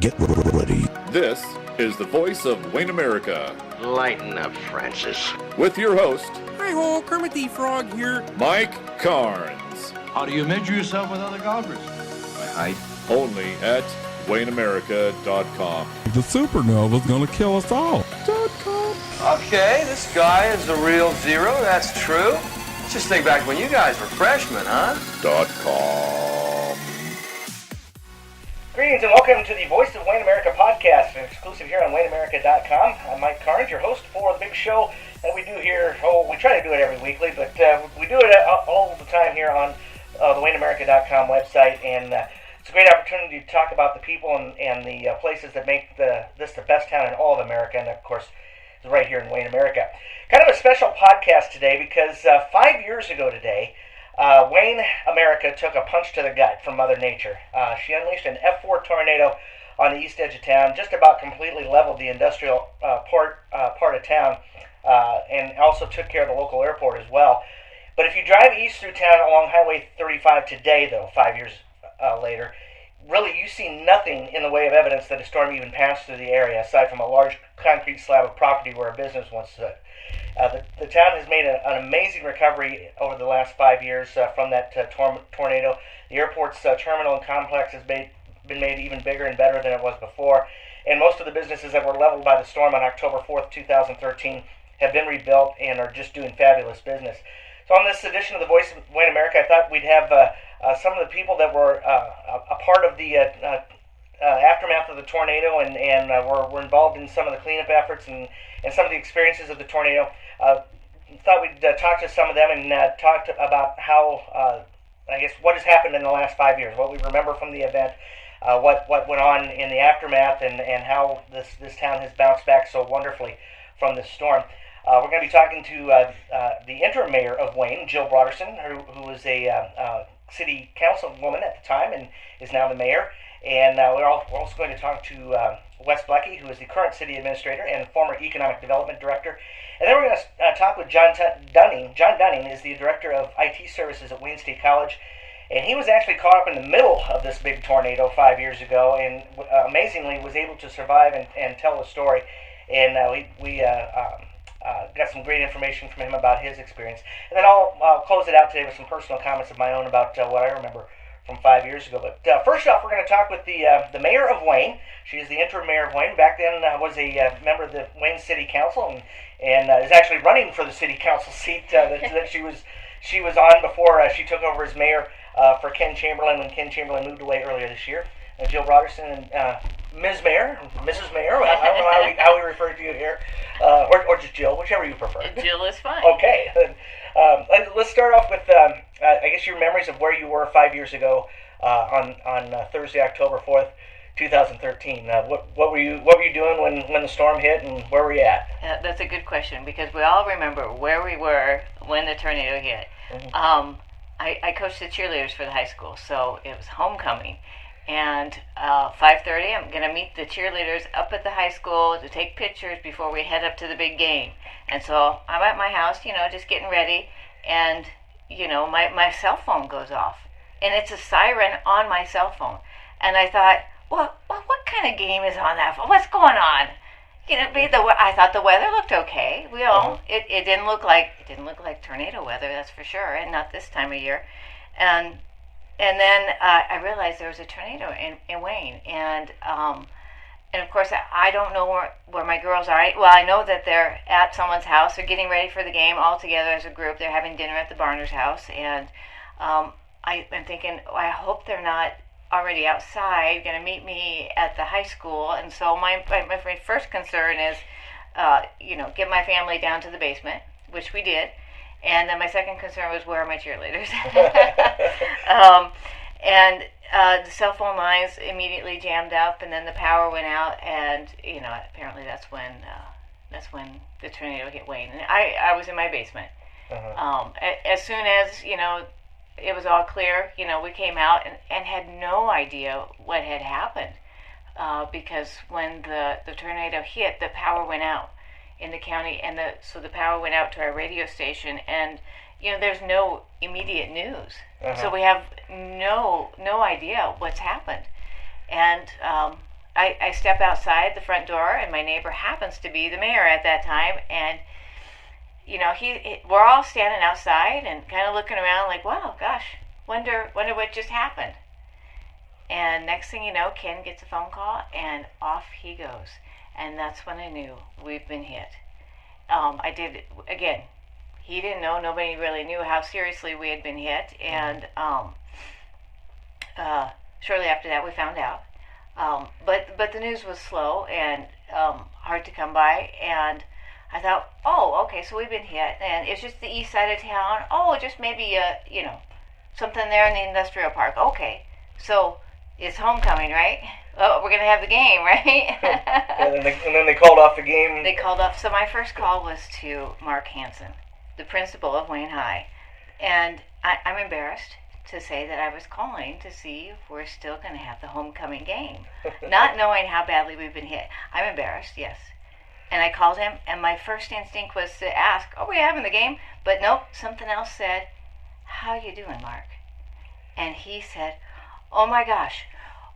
Get ready. This is the voice of Wayne America. Lighten up, Francis. With your host, Hi-ho, Kermit the Frog here. Mike Carnes. How do you measure yourself with other golfers? My height. Only at WayneAmerica.com. The supernova's gonna kill us all. .com. Okay, this guy is the real zero, that's true. Let's just think back when you guys were freshmen, huh? .com. Greetings and welcome to the Voice of Wayne America podcast, exclusive here on WayneAmerica.com. I'm Mike Carnes, your host for the big show that we do here. Oh, we try to do it every weekly, but we do it all the time here on the WayneAmerica.com website, and it's a great opportunity to talk about the people and the places that make this the best town in all of America, and of course, it's right here in Wayne America. Kind of a special podcast today because 5 years ago today, Wayne America took a punch to the gut from Mother Nature. She unleashed an F4 tornado on the east edge of town, just about completely leveled the industrial part of town, and also took care of the local airport as well. But if you drive east through town along Highway 35 today, though, 5 years later, really you see nothing in the way of evidence that a storm even passed through the area, aside from a large concrete slab of property where a business once stood. The town has made an amazing recovery over the last 5 years from that tornado. The airport's terminal and complex has been made even bigger and better than it was before. And most of the businesses that were leveled by the storm on October 4th, 2013 have been rebuilt and are just doing fabulous business. So on this edition of The Voice of Wayne America, I thought we'd have some of the people that were a part of the aftermath of the tornado and were involved in some of the cleanup efforts and some of the experiences of the tornado. Thought we'd talk to some of them and talk about how, I guess, what has happened in the last 5 years, what we remember from the event, what went on in the aftermath, and how this town has bounced back so wonderfully from this storm. We're going to be talking to the interim mayor of Wayne, Jill Brodersen, who was a city councilwoman at the time and is now the mayor. And we're also going to talk to Wes Blecke, who is the current city administrator and former economic development director. And then we're going to talk with John Dunning. John Dunning is the director of IT services at Wayne State College. And he was actually caught up in the middle of this big tornado 5 years ago and amazingly was able to survive and tell the story. And we got some great information from him about his experience. And then I'll close it out today with some personal comments of my own about what I remember from 5 years ago. But first off, we're going to talk with the mayor of Wayne. She is the interim mayor of Wayne. Back then was a member of the Wayne City Council and is actually running for the city council seat that she was on before she took over as mayor for Ken Chamberlain when Ken Chamberlain moved away earlier this year. Jill Brodersen and Ms. Mayor, Mrs. Mayor, I don't know how we refer to you here, or just Jill, whichever you prefer. Jill is fine. Okay. Let's start off with, I guess, your memories of where you were 5 years ago on Thursday, October 4th, 2013. What were you doing when the storm hit, and where were you at? That's a good question, because we all remember where we were when the tornado hit. Mm-hmm. I coached the cheerleaders for the high school, so it was homecoming. And 5:30, I'm going to meet the cheerleaders up at the high school to take pictures before we head up to the big game. And so I'm at my house, just getting ready, and, my cell phone goes off. And it's a siren on my cell phone. And I thought, well, what kind of game is on that phone? What's going on? I thought the weather looked okay. It didn't look like tornado weather, that's for sure, and not this time of year. And then I realized there was a tornado in Wayne, and of course I don't know where my girls are. Well, I know that they're at someone's house. They're getting ready for the game all together as a group. They're having dinner at the Barner's house, and I'm thinking, I hope they're not already outside going to meet me at the high school. And so my first concern is, get my family down to the basement, which we did. And then my second concern was, where are my cheerleaders? The cell phone lines immediately jammed up, and then the power went out, and apparently that's when the tornado hit Wayne. And I was in my basement. Uh-huh. As soon as it was all clear, we came out and had no idea what had happened, because when the tornado hit, the power went out in the county, and so the power went out to our radio station, and there's no immediate news. Uh-huh. So we have no idea what's happened. And I step outside the front door, and my neighbor happens to be the mayor at that time, and we're all standing outside and kind of looking around like, wow, gosh, wonder what just happened. And next thing you know, Ken gets a phone call, and off he goes. And that's when I knew we've been hit. I did, again, he didn't know, nobody really knew how seriously we had been hit, and shortly after that we found out. But the news was slow and hard to come by, and I thought, oh, okay, so we've been hit, and it's just the east side of town. Oh, just maybe, something there in the industrial park. Okay, so it's homecoming, right? Oh, we're going to have the game, right? And then they called off the game. They called off. So my first call was to Mark Hansen, the principal of Wayne High. And I'm embarrassed to say that I was calling to see if we're still going to have the homecoming game, not knowing how badly we've been hit. I'm embarrassed, yes. And I called him, and my first instinct was to ask, are we having the game? But nope, something else said, how you doing, Mark? And he said, oh my gosh,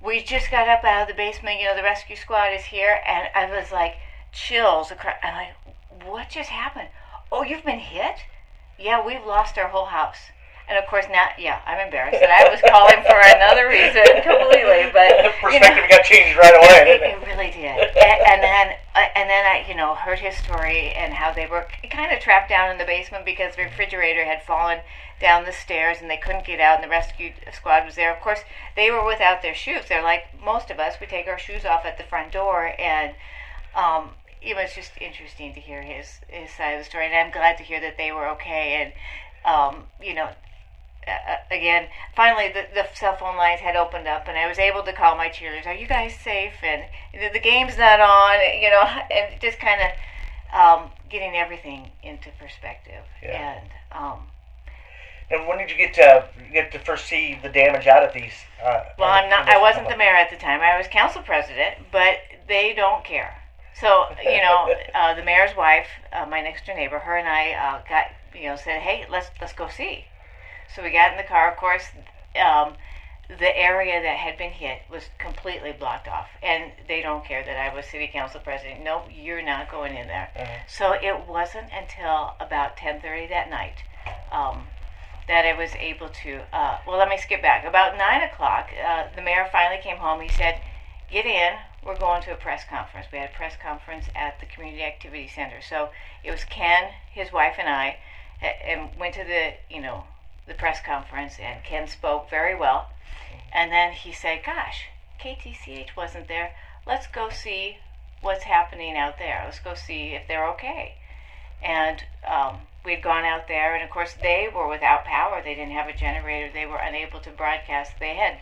we just got up out of the basement, the rescue squad is here, and I was like, chills across. I'm like, what just happened? Oh, you've been hit? Yeah, we've lost our whole house. And of course now, I'm embarrassed that I was calling for another reason completely, but perspective got changed right away. It really did. And then I, heard his story and how they were kind of trapped down in the basement because the refrigerator had fallen down the stairs and they couldn't get out, and the rescue squad was there. Of course, they were without their shoes. They're like most of us. We take our shoes off at the front door, and it was just interesting to hear his side of the story. And I'm glad to hear that they were okay. And again, finally the cell phone lines had opened up, and I was able to call my cheerleaders. Are you guys safe? And the game's not on, and just kind of getting everything into perspective. Yeah. And when did you get to first see the damage out of these? I wasn't the mayor at the time. I was council president, but they don't care. So the mayor's wife, my next door neighbor, her and I said, hey, let's go see. So we got in the car. Of course, the area that had been hit was completely blocked off, and they don't care that I was city council president. Nope, you're not going in there. So it wasn't until about 10:30 that night that I was able to. Let me skip back. About 9 o'clock, the mayor finally came home. He said, "Get in. We're going to a press conference." We had a press conference at the Community Activity Center. So it was Ken, his wife, and I, and went to the press conference, and Ken spoke very well. And then he said, gosh, KTCH wasn't there. Let's go see what's happening out there. Let's go see if they're okay. And we'd gone out there, and of course they were without power. They didn't have a generator. They were unable to broadcast. They had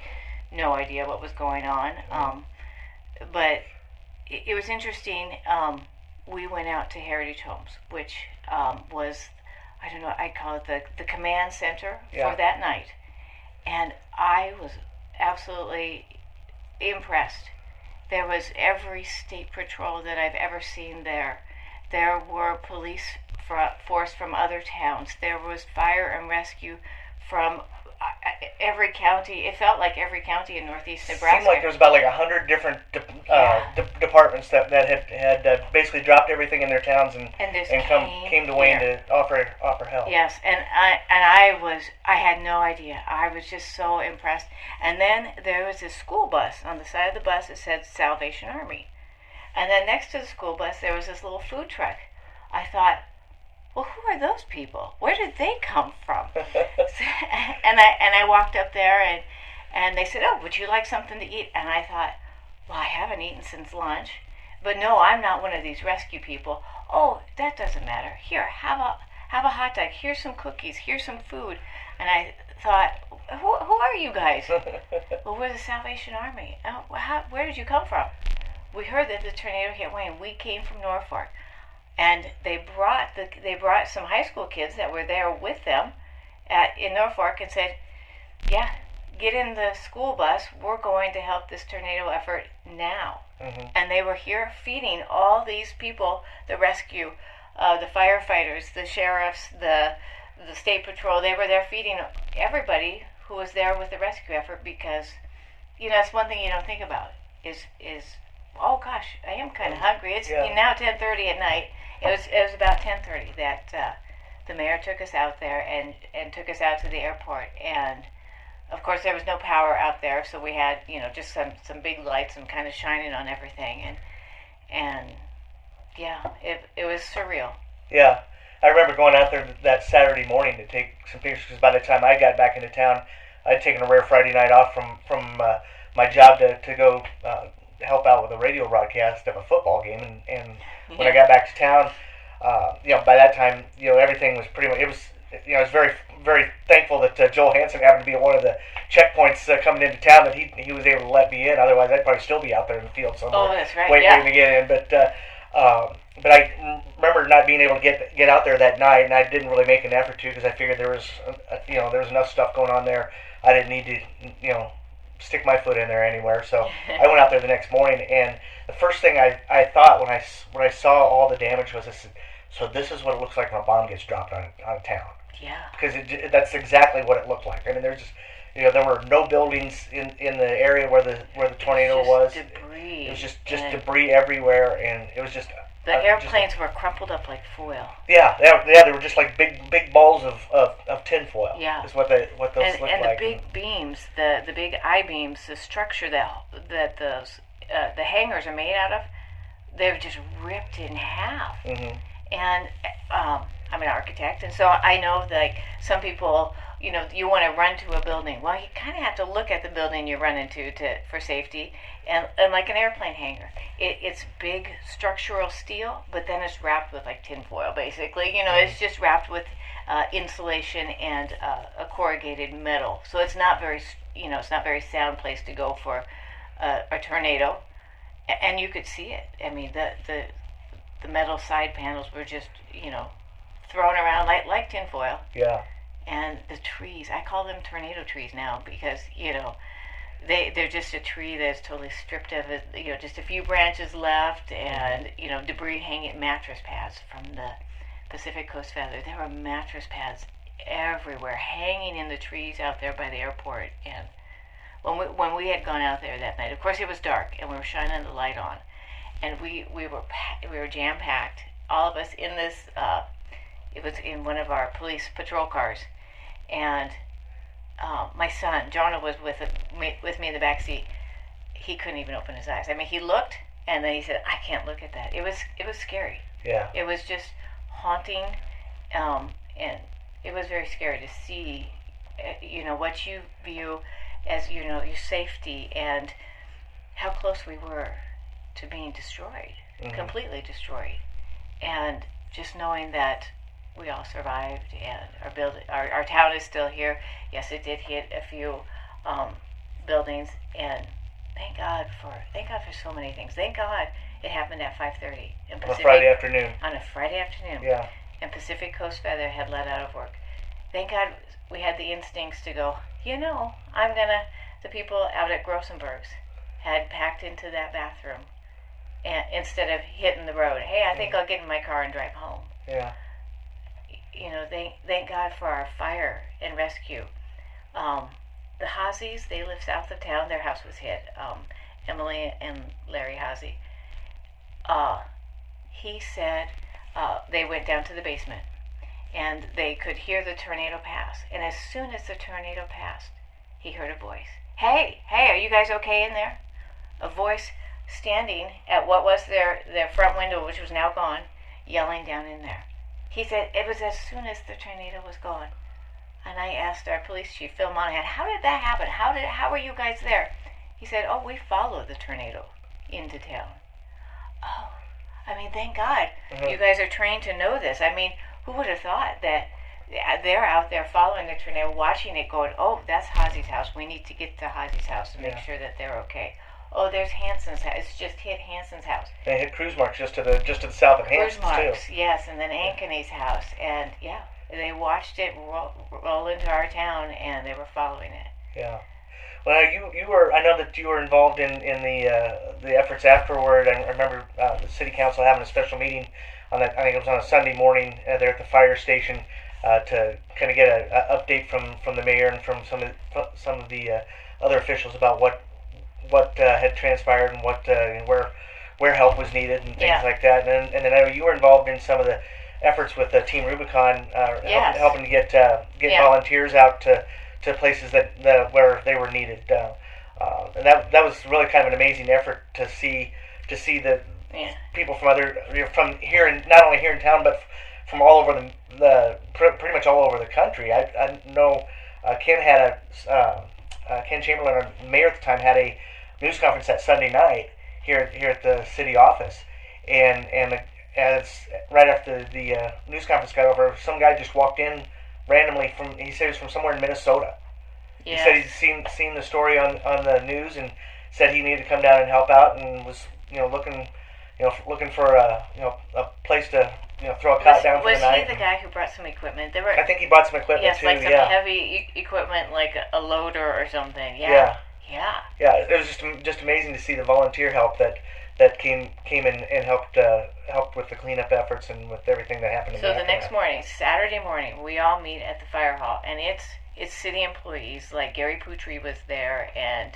no idea what was going on. But it was interesting. We went out to Heritage Homes, which was, I don't know, I call it the command center for that night. And I was absolutely impressed. There was every state patrol that I've ever seen there. There were police force from other towns. There was fire and rescue from every county. It felt like every county in northeast Nebraska. It seemed like there was about 100 different departments that had basically dropped everything in their towns and came to Wayne to offer help. Yes, and I had no idea. I was just so impressed. And then there was this school bus. On the side of the bus it said Salvation Army. And then next to the school bus there was this little food truck. I thought, well, who are those people? Where did they come from? and I walked up there, and they said, oh, would you like something to eat? And I thought, well, I haven't eaten since lunch. But no, I'm not one of these rescue people. Oh, that doesn't matter. Here, have a hot dog. Here's some cookies. Here's some food. And I thought, who are you guys? Well, we're the Salvation Army. Oh, where did you come from? We heard that the tornado hit Wayne. We came from Norfolk. And they brought some high school kids that were there with them in Norfolk and said, yeah, get in the school bus. We're going to help this tornado effort now. And they were here feeding all these people, the rescue, the firefighters, the sheriffs, the state patrol. They were there feeding everybody who was there with the rescue effort because, that's one thing you don't think about is oh gosh, I am kind of hungry. It's Yeah. now 10:30 at night. It was about 10:30 that the mayor took us out there and took us out to the airport. And of course, there was no power out there, so we had just some big lights and kind of shining on everything. And yeah, it was surreal. Yeah, I remember going out there that Saturday morning to take some pictures because by the time I got back into town, I'd taken a rare Friday night off from my job to go help out with a radio broadcast of a football game. And when I got back to town, by that time, everything was pretty much. It was. I was very, very thankful that Joel Hansen happened to be at one of the checkpoints coming into town that he was able to let me in. Otherwise, I'd probably still be out there in the field somewhere. Oh, that's right. Waiting to get in. But I remember not being able to get out there that night, and I didn't really make an effort to because I figured there was enough stuff going on there. I didn't need to stick my foot in there anywhere. So I went out there the next morning, and the first thing I thought when I saw all the damage was this. So this is what it looks like when a bomb gets dropped on a town. Yeah. Because that's exactly what it looked like. I mean, there's just, there were no buildings in the area where the tornado was. Debris. It was just debris everywhere, and it was just. The airplanes were crumpled up like foil. Yeah, they were just like big balls of tinfoil. Yeah. Is what those look and like. And the big beams, the big I-beams, the structure that those the hangars are made out of, they're just ripped in half. Mm-hmm. And I'm an architect, and so I know that some people, you want to run to a building. Well, you kind of have to look at the building you run into for safety. And like an airplane hangar, it's big structural steel, but then it's wrapped with like tinfoil, basically. It's just wrapped with insulation and a corrugated metal. So it's not very, it's not very sound place to go for a tornado. And you could see it. I mean, the metal side panels were just, thrown around like tinfoil. Yeah. And the trees, I call them tornado trees now because, they're just a tree that's totally stripped of it, just a few branches left and, debris hanging, mattress pads from the Pacific Coast Feather. There were mattress pads everywhere hanging in the trees out there by the airport. And when we had gone out there that night, of course it was dark and we were shining the light on. And we were jam-packed, all of us in this, it was in one of our police patrol cars. And my son, Jonah, was with me in the back seat. He couldn't even open his eyes. I mean, he looked, and then he said, I can't look at that. It was scary. Yeah. It was just haunting, and it was very scary to see, what you view as, your safety and how close we were to being destroyed, completely destroyed. And just knowing that we all survived and our town is still here. Yes, it did hit a few buildings, and thank God for so many things. Thank God it happened at 5:30 on a Friday afternoon. On a Friday afternoon. Yeah. And Pacific Coast Feather had let out of work. Thank God we had the instincts to go, the people out at Grossenberg's had packed into that bathroom and instead of hitting the road. Hey, I think I'll get in my car and drive home. Yeah. Thank God for our fire and rescue. The Hozzies, they live south of town. Their house was hit. Emily and Larry Hozzie. He said they went down to the basement and they could hear the tornado pass. And as soon as the tornado passed, he heard a voice. Hey, are you guys okay in there? A voice standing at what was their front window, which was now gone, yelling down in there. He said it was as soon as the tornado was gone. And I asked our police chief, Phil Monahan, how did that happen? How were you guys there? He said, we followed the tornado into town. Oh, thank God. You guys are trained to know this. Who would have thought that they're out there following the tornado, watching it going, oh, that's Hozzie's house. We need to get to Hozzie's house to make sure that they're okay. Oh, there's Hanson's house. It's just hit Hanson's house. They hit Cruise Marks just to the south of Hanson's too. Too. Yes, and then Ankeny's house, and they watched it roll into our town, and they were following it. Yeah. Well, you were. I know that you were involved in the efforts afterward. I remember the city council having a special meeting on that. I think it was on a Sunday morning there at the fire station to kind of get an update from the mayor and from some of the other officials about what had transpired and where where help was needed and things Yeah. like that. And then I know you were involved in some of the efforts with Team Rubicon, Yes. helping to get Yeah. volunteers out to places where they were needed. And that was really kind of an amazing effort to see the Yeah. people from here, and not only here in town, but from all over pretty much all over the country. I know Ken had Ken Chamberlain, our mayor at the time, had a news conference that Sunday night here at the city office, and as right after the news conference got over, some guy just walked in randomly he said he was from somewhere in Minnesota. Yeah. He said he'd seen the story on the news and said he needed to come down and help out, and was looking for a place to throw a cot down for the night. Was he the guy who brought some equipment? I think he brought some equipment yes, too. like some yeah. heavy equipment, like a loader or something. Yeah. Yeah. Yeah. Yeah, it was just amazing to see the volunteer help that came and helped with the cleanup efforts and with everything that happened. So the next morning, Saturday morning, we all meet at the fire hall, and it's city employees. Like Gary Putri was there, and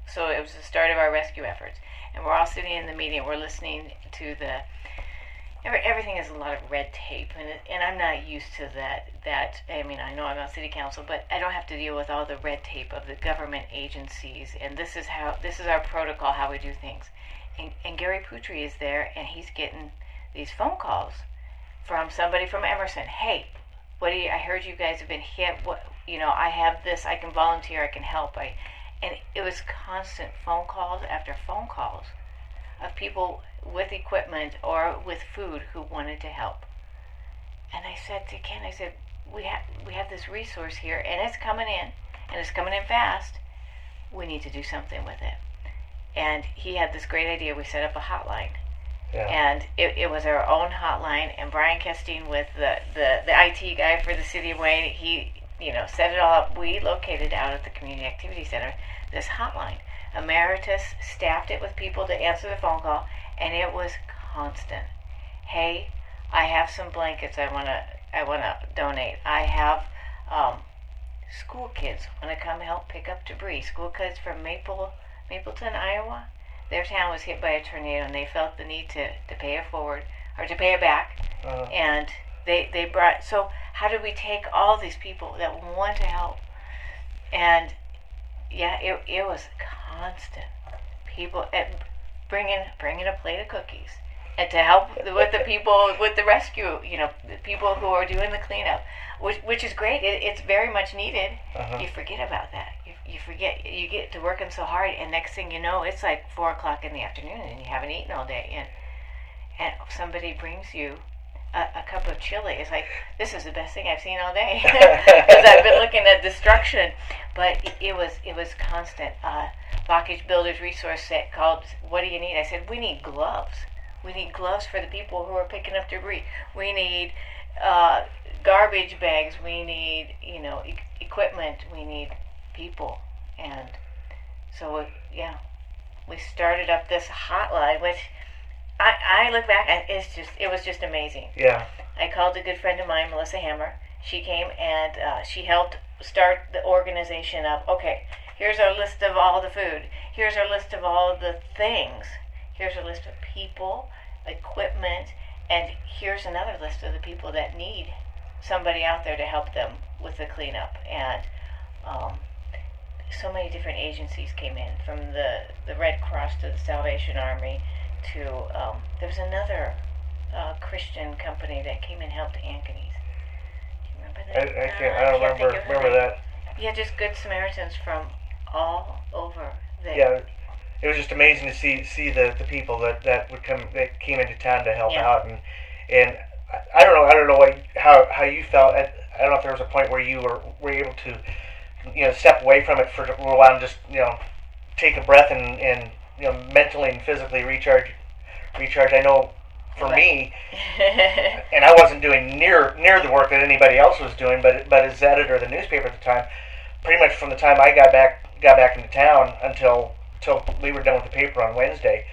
so it was the start of our rescue efforts. And we're all sitting in the meeting. We're listening to everything is a lot of red tape, and I'm not used to that. I mean, I know I'm on city council, but I don't have to deal with all the red tape of the government agencies. And this is our protocol, how we do things. And Gary Putri is there, and he's getting these phone calls from somebody from Emerson. Hey, I heard you guys have been hit. I have this. I can volunteer. I can help. And it was constant phone calls after phone calls of people with equipment or with food who wanted to help. And I said to Ken, we have this resource here, and it's coming in fast. We need to do something with it. And he had this great idea. We set up a hotline. Yeah. And it was our own hotline, and Brian Castine with the IT guy for the city of Wayne, he set it all up. We located out at the Community Activity Center this hotline. Emeritus staffed it with people to answer the phone call, and it was constant. Hey, I have some blankets I wanna donate. I have school kids want to come help pick up debris. School kids from Mapleton, Iowa. Their town was hit by a tornado, and they felt the need to pay it forward or to pay it back. And they brought. So how do we take all these people that want to help? And yeah, it was constant. People bringing a plate of cookies, and to help with the people with the rescue. The people who are doing the cleanup, which is great. It's very much needed. You forget about that. You forget. You get to working so hard, and next thing you know, it's like 4:00 in the afternoon, and you haven't eaten all day, and somebody brings you a cup of chili. It's like, this is the best thing I've seen all day, because I've been looking at destruction. But it was constant. Blockage Builders Resource Set called, what do you need? I said, we need gloves. We need gloves for the people who are picking up debris. We need garbage bags. We need equipment. We need people. And so we started up this hotline, which I look back and it was just amazing. Yeah. I called a good friend of mine, Melissa Hammer. She came and she helped start the organization of, okay, here's our list of all the food. Here's our list of all the things. Here's a list of people, equipment, and here's another list of the people that need somebody out there to help them with the cleanup. And so many different agencies came in, from the Red Cross to the Salvation Army to there was another Christian company that came and helped Ankeny's. Do you remember that? I don't remember that. Yeah, just Good Samaritans from all over. Yeah, it was just amazing to see the people that came into town to help out, and I don't know how you felt. I don't know if there was a point where you were able to step away from it for a while and just take a breath and mentally and physically recharge. I know for me, and I wasn't doing near the work that anybody else was doing, but as editor of the newspaper at the time, pretty much from the time I got back into town until we were done with the paper on Wednesday,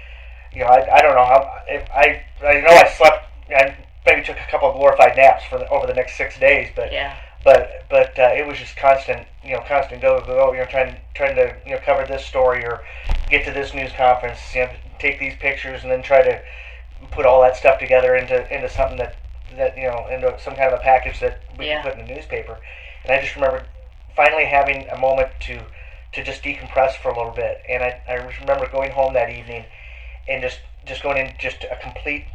I don't know how. I know I slept. I maybe took a couple of glorified naps over the next 6 days, but it was just constant go, trying to cover this story or get to this news conference, take these pictures, and then try to put all that stuff together into something that into some kind of a package that we can put in the newspaper. And I just remember finally having a moment to just decompress for a little bit. And I remember going home that evening and just going in just a complete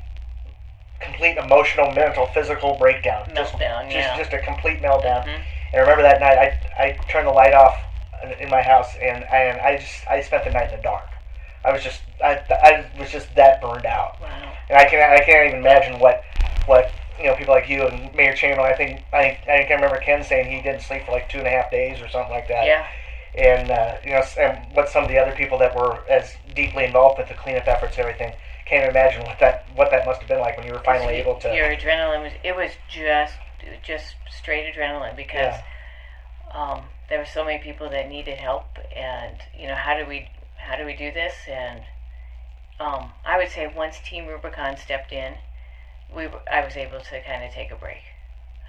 emotional, mental, physical breakdown. Meltdown, just a complete meltdown. And I remember that night I turned the light off in my house, and I spent the night in the dark. I was just that burned out. Wow. And I can't even imagine what people like you and Mayor Chamberlain. I can remember Ken saying he didn't sleep for like 2.5 days or something like that. Yeah. And and what some of the other people that were as deeply involved with the cleanup efforts and everything, can't imagine what that must have been like when you were finally able to. Your adrenaline was just straight adrenaline, because there were so many people that needed help, and how do we do this? And I would say once Team Rubicon stepped in, I was able to kind of take a break.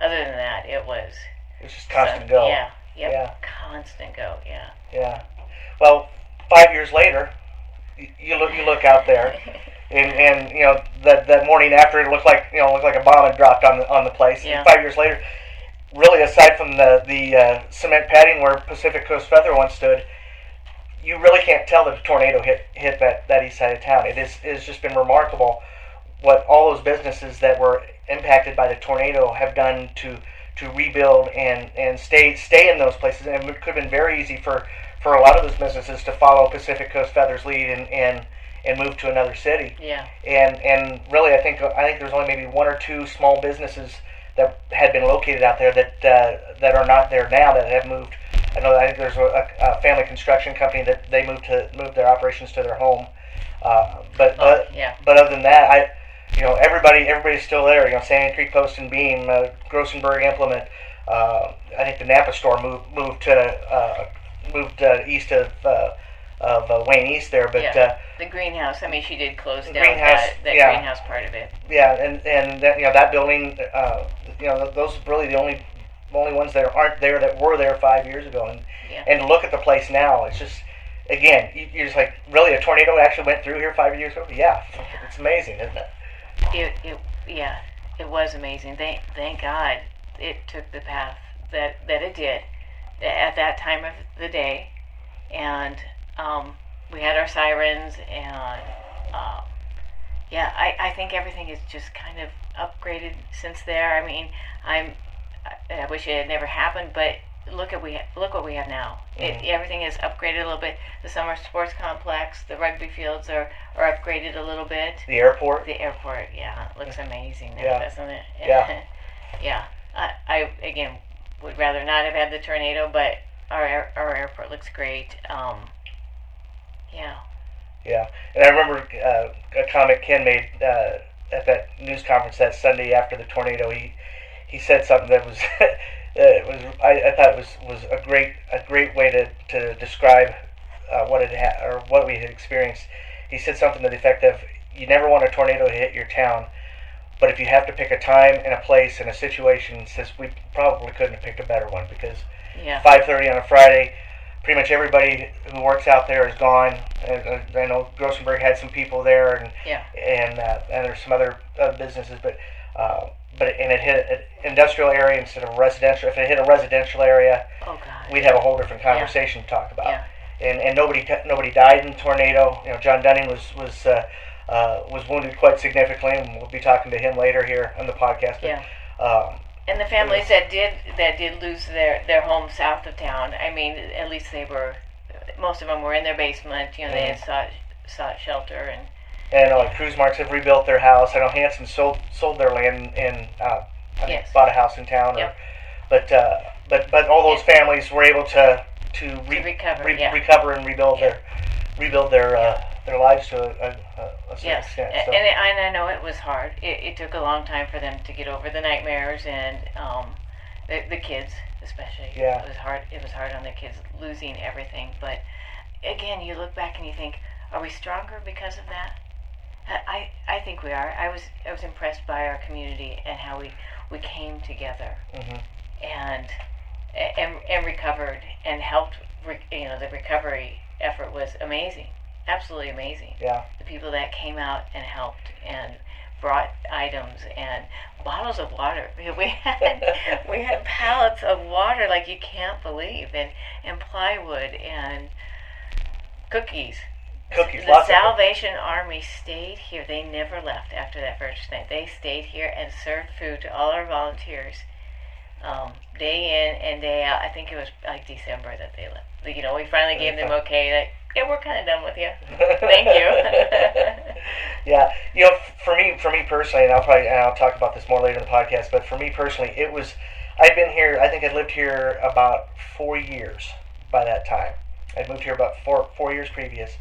Other than that, it was just constant go. Yeah, constant go. Yeah. Yeah. Well, 5 years later, you look out there, and that morning after, it looked like a bomb had dropped on the place. Yeah. And 5 years later, really, aside from the cement padding where Pacific Coast Feather once stood, you really can't tell that a tornado hit that east side of town. It's just been remarkable what all those businesses that were impacted by the tornado have done to rebuild and stay in those places. And it could have been very easy for a lot of those businesses to follow Pacific Coast Feather's lead and move to another city. Yeah. And really, I think there's only maybe one or two small businesses that had been located out there that are not there now, that have moved. I think there's a family construction company that they moved their operations to their home. But other than that, everybody's still there. Sand Creek Post and Beam, Grossenberg Implement. I think the Napa store moved east of Wayne East there, but the greenhouse. I mean, she did close down that greenhouse part of it. Yeah, and that building. Those are really the only ones that aren't there that were there 5 years ago, and to look at the place now, it's just, again, you're just like, really, a tornado actually went through here 5 years ago? Yeah, it's amazing, isn't it? It was amazing. Thank God it took the path that it did at that time of the day, and we had our sirens, and I think everything is just kind of upgraded since there. I mean, I wish it had never happened, but look what we have now. Everything is upgraded a little bit. The summer sports complex, the rugby fields are upgraded a little bit. The airport, it looks amazing now, doesn't it? Yeah. Yeah. I again would rather not have had the tornado, but our airport looks great. Yeah, and I remember a comment Ken made at that news conference that Sunday after the tornado. He said something that was I thought it was a great way to describe what we had experienced. He said something to the effect of, "You never want a tornado to hit your town, but if you have to pick a time and a place and a situation, says we probably couldn't have picked a better one, because 5:30 on a Friday, pretty much everybody who works out there is gone. I know Grossenberg had some people there, and there's some other businesses, but it hit an industrial area instead of residential. If it hit a residential area, we'd have a whole different conversation to talk about. Yeah. And nobody died in the tornado. John Dunning was wounded quite significantly, and we'll be talking to him later here on the podcast. But, and the families that did lose their home south of town, I mean, at least most of them were in their basement. They had sought shelter, and like Cruise Marks have rebuilt their house. I know Hanson sold their land and bought a house in town. But all those families were able to recover and rebuild their lives to a certain extent. So. And I know it was hard. It took a long time for them to get over the nightmares, and the kids especially. Yeah. It was hard on the kids losing everything. But again, you look back and you think, are we stronger because of that? I think we are. I was impressed by our community and how we came together and recovered and helped. The recovery effort was amazing. absolutely amazing. Yeah. The people that came out and helped and brought items and bottles of water. We had pallets of water like you can't believe, and plywood and cookies. Cookies, The lots of Salvation Army stayed here. They never left after that first night. They stayed here and served food to all our volunteers, day in and day out. I think it was like December that they left. We finally gave them okay. Like, yeah, we're kind of done with you. Thank you. Yeah, for me personally, and I'll talk about this more later in the podcast. But for me personally, I'd been here. I think I'd lived here about 4 years by that time. I'd moved here about four years previous,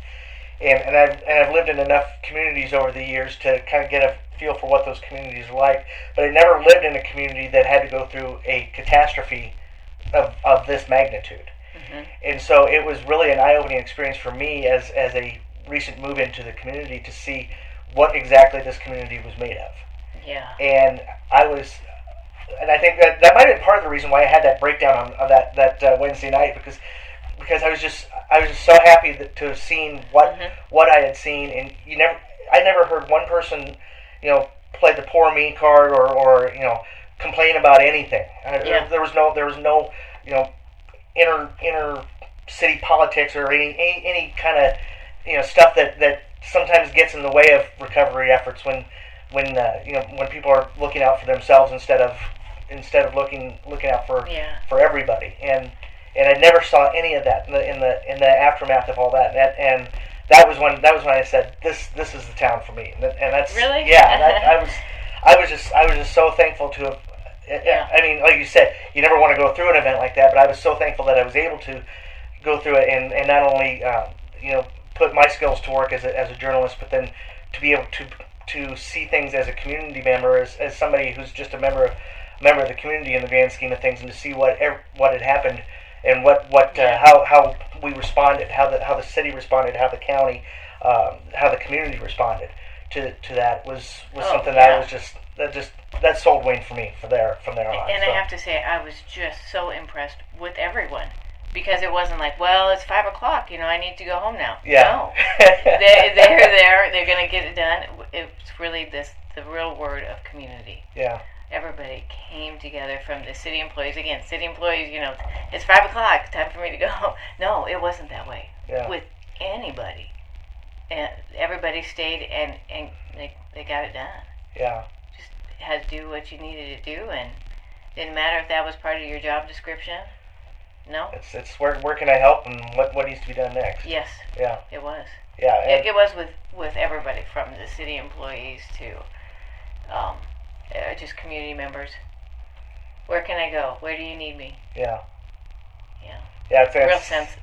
and I've lived in enough communities over the years to kind of get a feel for what those communities are like. But I never lived in a community that had to go through a catastrophe of this magnitude. Mm-hmm. And so it was really an eye-opening experience for me as a recent move into the community to see what exactly this community was made of. Yeah. And I think that might have been part of the reason why I had that breakdown of that Wednesday night, because I was just so happy to have seen what I had seen, and I never heard one person play the poor me card or complain about anything. Yeah. There was no inner city politics or any kind of stuff that sometimes gets in the way of recovery efforts when people are looking out for themselves instead of looking out for everybody. And I never saw any of that in the aftermath of all that. And that was when I said this is the town for me. And that's really, yeah. I was just so thankful to have. Yeah. I mean, like you said, you never want to go through an event like that, but I was so thankful that I was able to go through it and not only put my skills to work as a journalist, but then to be able to see things as a community member, as somebody who's just a member of the community in the grand scheme of things, and to see what had happened and how we responded, how the city responded, how the county, how the community responded to that was something that sold Wayne for me from there on. And I have to say, I was just so impressed with everyone, because it wasn't like, well, it's 5 o'clock, I need to go home now. Yeah. No, they're there. They're gonna get it done. It's really the real word of community. Yeah. Everybody came together, from the city employees. Again, city employees, it's 5 o'clock, time for me to go home. No, it wasn't that way with anybody. And everybody stayed and they got it done. Yeah. Just had to do what you needed to do, and didn't matter if that was part of your job description. No. It's where can I help and what needs to be done next. Yes. Yeah. It was. Yeah. It was with everybody, from the city employees to just community members. Where can I go? Where do you need me? Yeah. Yeah. Yeah, it's real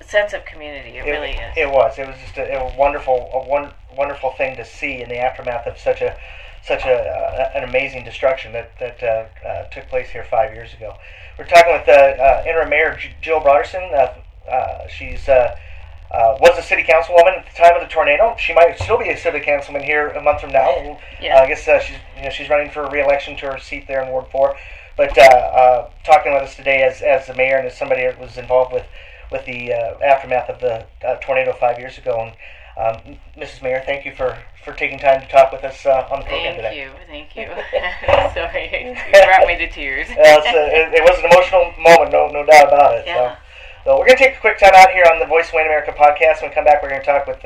sense of community. It really is. It was just a wonderful thing to see in the aftermath of such an amazing destruction that took place here 5 years ago. We're talking with interim Mayor Jill Brodersen. She's was a city councilwoman at the time of the tornado. She might still be a city councilman here a month from now. Yeah. I guess she's running for re-election to her seat there in Ward 4. But talking with us today as the mayor and as somebody that was involved with the aftermath of the tornado 5 years ago. And Mrs. Mayor, thank you for taking time to talk with us on the program today. Thank you. Sorry, you brought me to tears. It was an emotional moment, no doubt about it. Yeah. So we're going to take a quick time out here on the Voice of Wayne America podcast. When we come back, we're going to talk with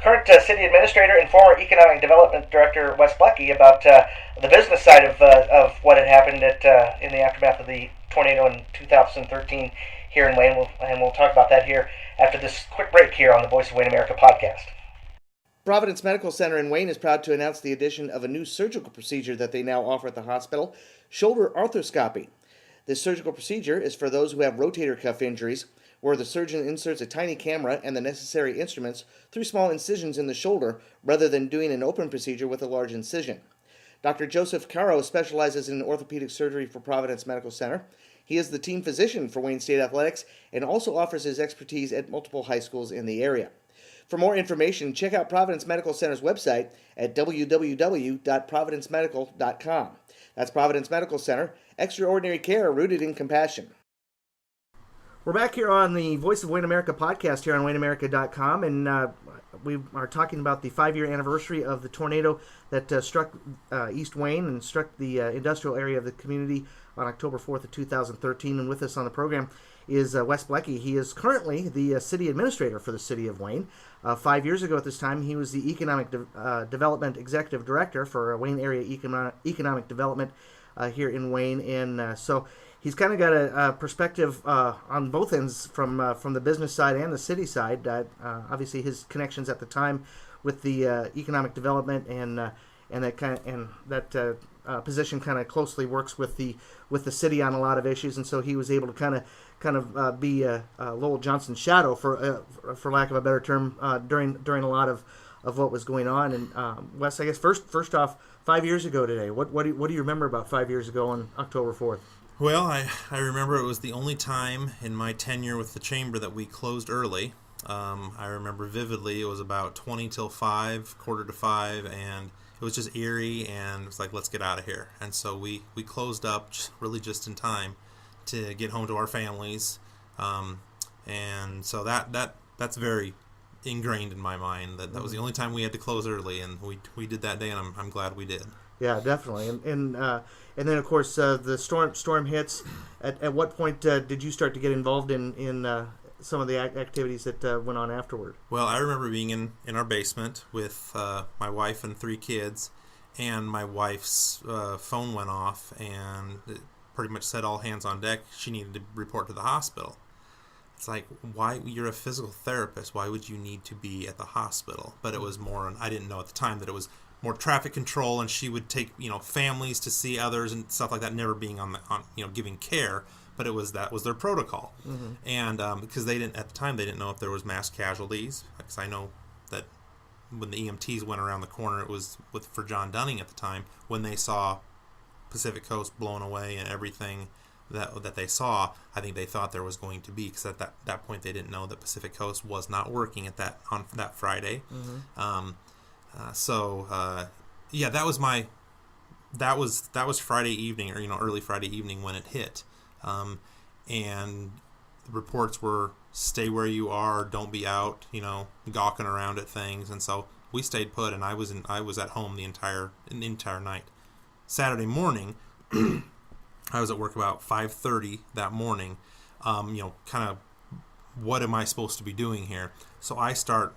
current city administrator and former economic development director Wes Blecke about the business side of what had happened in the aftermath of the tornado in 2013 here in Wayne. We'll talk about that here after this quick break here on the Voice of Wayne America podcast. Providence Medical Center in Wayne is proud to announce the addition of a new surgical procedure that they now offer at the hospital, shoulder arthroscopy. This surgical procedure is for those who have rotator cuff injuries, where the surgeon inserts a tiny camera and the necessary instruments through small incisions in the shoulder rather than doing an open procedure with a large incision. Dr. Joseph Caro specializes in orthopedic surgery for Providence Medical Center. He is the team physician for Wayne State Athletics and also offers his expertise at multiple high schools in the area. For more information, check out Providence Medical Center's website at We're back here on the Voice of Wayne America podcast here on WayneAmerica.com, and we are talking about the 5-year anniversary of the tornado that struck East Wayne and struck the industrial area of the community on October 4th of 2013. And with us on the program is Wes Blecke. He is currently the city administrator for the city of Wayne. 5 years ago at this time, he was the Economic Development Executive Director for Wayne Area Economic Development here in Wayne, and so he's kind of got a perspective on both ends from the business side and the city side. Obviously, his connections at the time with the economic development and that position kind of closely works with the city on a lot of issues, and so he was able to kind of be Lowell Johnson's shadow, for lack of a better term, during a lot of what was going on. And Wes, I guess first off, 5 years ago today, what do you remember about 5 years ago on October 4th? Well, I remember it was the only time in my tenure with the chamber that we closed early. I remember vividly it was about 20 till 5, quarter to 5, and it was just eerie, and it was like, let's get out of here. And so we closed up really just in time to get home to our families. And so that's very ingrained in my mind, that was the only time we had to close early, and we did that day, and I'm glad we did. Yeah, definitely. And then, of course, the storm hits. At what point did you start to get involved in some of the activities that went on afterward? Well, I remember being in our basement with my wife and 3 kids, and my wife's phone went off, and it pretty much said all hands on deck. She needed to report to the hospital. It's like, why? You're a physical therapist. Why would you need to be at the hospital? But it was more, I didn't know at the time that it was more traffic control, and she would take families to see others and stuff like that, never being on giving care, but that was their protocol. Mm-hmm. And because they didn't at the time, they didn't know if there was mass casualties, because I know that when the EMTs went around the corner, it was for John Dunning at the time, when they saw Pacific Coast blown away and everything that they saw, I think they thought there was going to be, because at that point they didn't know that Pacific Coast was not working on that Friday. Mm-hmm. That was Friday evening, or early Friday evening when it hit, and the reports were stay where you are, don't be out, gawking around at things, and so we stayed put, and I was at home the entire night. Saturday morning, I was at work about 5:30 that morning. Kind of, what am I supposed to be doing here? So I start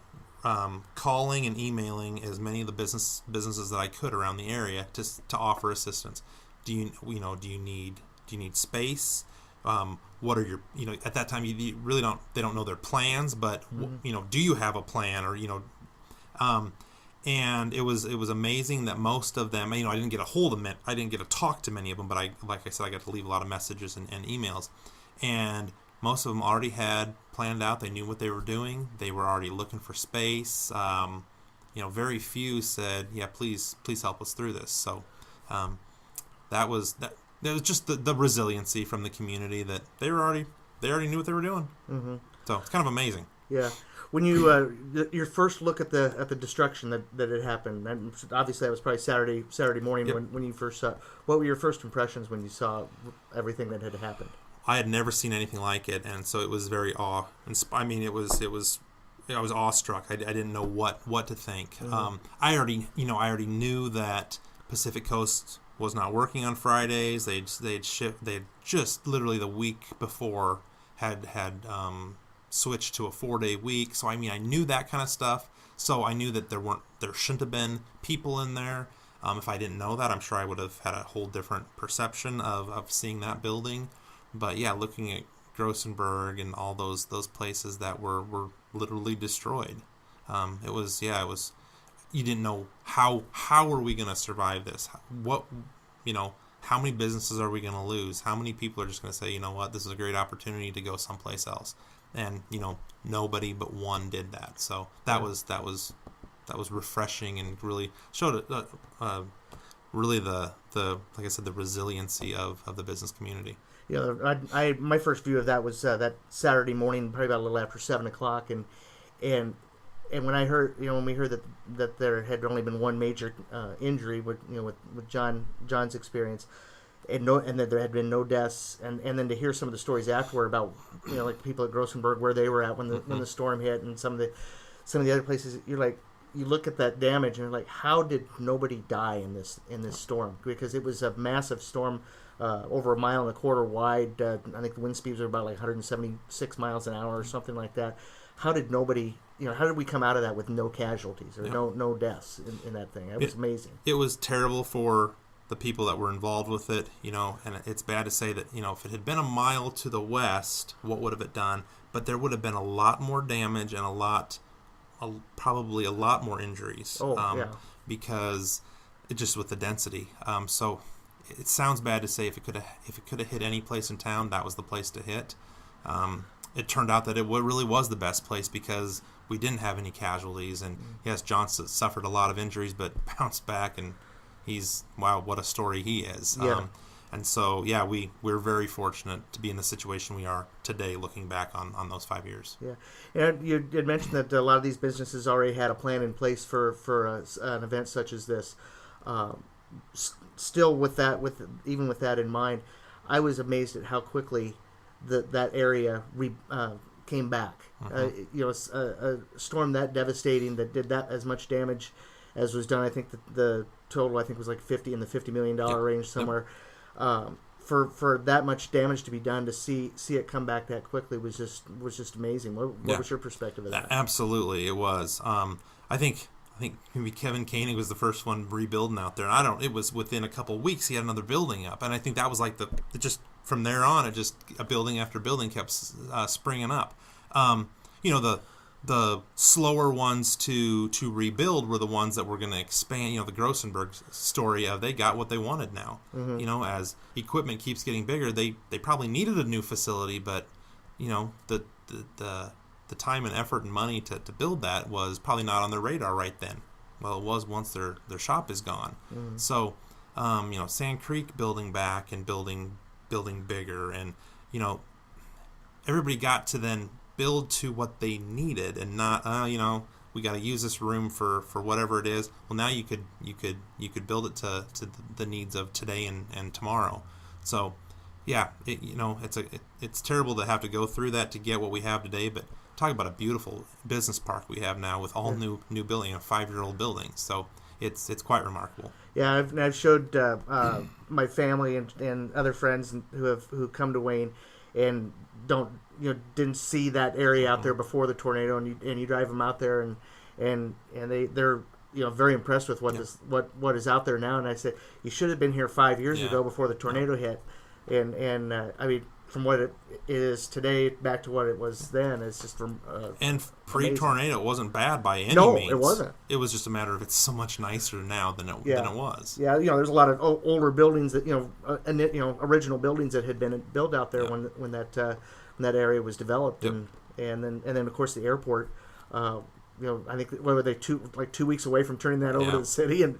calling and emailing as many of the businesses that I could around the area to offer assistance. Do you need space? What are your, at that time you really they don't know their plans, but mm-hmm. Do you have a plan, or and it was amazing that most of them, I didn't get a hold of them, I didn't get to talk to many of them, but like I said, I got to leave a lot of messages and emails, and most of them already had planned out. They knew what they were doing. They were already looking for space. Very few said, "Yeah, please help us through this." So that was just the resiliency from the community, that they already knew what they were doing. Mm-hmm. So it's kind of amazing. Yeah. When you your first look at the destruction that had happened, and obviously that was probably Saturday morning. Yep. when you first saw. What were your first impressions when you saw everything that had happened? I had never seen anything like it, and so it was very I was awestruck. I didn't know what to think. Mm-hmm. I already knew that Pacific Coast was not working on Fridays. They had just literally the week before had switched to a 4-day week. So I knew that kind of stuff. So I knew that there shouldn't have been people in there. If I didn't know that, I'm sure I would have had a whole different perception of seeing that building. But yeah, looking at Grossenberg and all those places that were literally destroyed, it was you didn't know how are we going to survive this? How many businesses are we going to lose? How many people are just going to say, you know what, this is a great opportunity to go someplace else? And nobody but one did that. So that was refreshing, and really showed really the like I said, the resiliency of the business community. My first view of that was that Saturday morning, probably about a little after 7:00, and when I heard, when we heard that there had only been one major injury with John's experience, and that there had been no deaths, and then to hear some of the stories afterward about like people at Grossenberg where they were at when the storm hit, and some of the other places, you're like, you look at that damage and you're like, how did nobody die in this storm? Because it was a massive storm, over 1.25 miles wide. I think the wind speeds were about like 176 miles an hour or something like that. How did nobody? How did we come out of that with no casualties or no deaths in that thing? It was amazing. It was terrible for the people that were involved with it, and it's bad to say that, if it had been a mile to the west, what would have it done? But there would have been a lot more damage and probably a lot more injuries. Because just with the density. So it sounds bad to say if it could have hit any place in town, that was the place to hit. It turned out that it really was the best place because we didn't have any casualties, and yes, Johnson suffered a lot of injuries, but bounced back, and what a story he is. And so, we're very fortunate to be in the situation we are today, looking back on those 5 years. Yeah, and you had mentioned that a lot of these businesses already had a plan in place for an event such as this. Still, even with that in mind, I was amazed at how quickly that area came back. A storm that devastating that did that as much damage as was done. I think the total was like $50 million range somewhere. For that much damage to be done, to see it come back that quickly was just amazing. What was your perspective of that? Absolutely, it was. I think maybe Kevin Koenig was the first one rebuilding out there. It was within a couple of weeks he had another building up, and I think that was like just from there on, it just a building after building kept springing up. The slower ones to rebuild were the ones that were going to expand. The Grossenberg story of they got what they wanted now. As equipment keeps getting bigger, they probably needed a new facility, but the time and effort and money to build that was probably not on their radar right then. Well, it was once their shop is gone. So, Sand Creek building back and building bigger, and everybody got to then build to what they needed and not we got to use this room for whatever it is. Well, now you could build it to the needs of today and tomorrow. So it's terrible to have to go through that to get what we have today, but talk about a beautiful business park we have now with all new building, 5-year-old buildings. So it's quite remarkable. Yeah, I've showed my family and other friends who come to Wayne and didn't see that area out there before the tornado, and you drive them out there and they're very impressed with what is out there now. And I said, you should have been here 5 years ago before the tornado hit, and I mean, from what it is today back to what it was then, it's just and pre-tornado, it wasn't bad by any means. No, it wasn't. It was just a matter of it's so much nicer now than it was. Yeah, there's a lot of older buildings that original buildings that had been built out there when that area was developed, and then of course the airport. I think what were they 2 weeks away from turning that over to the city, and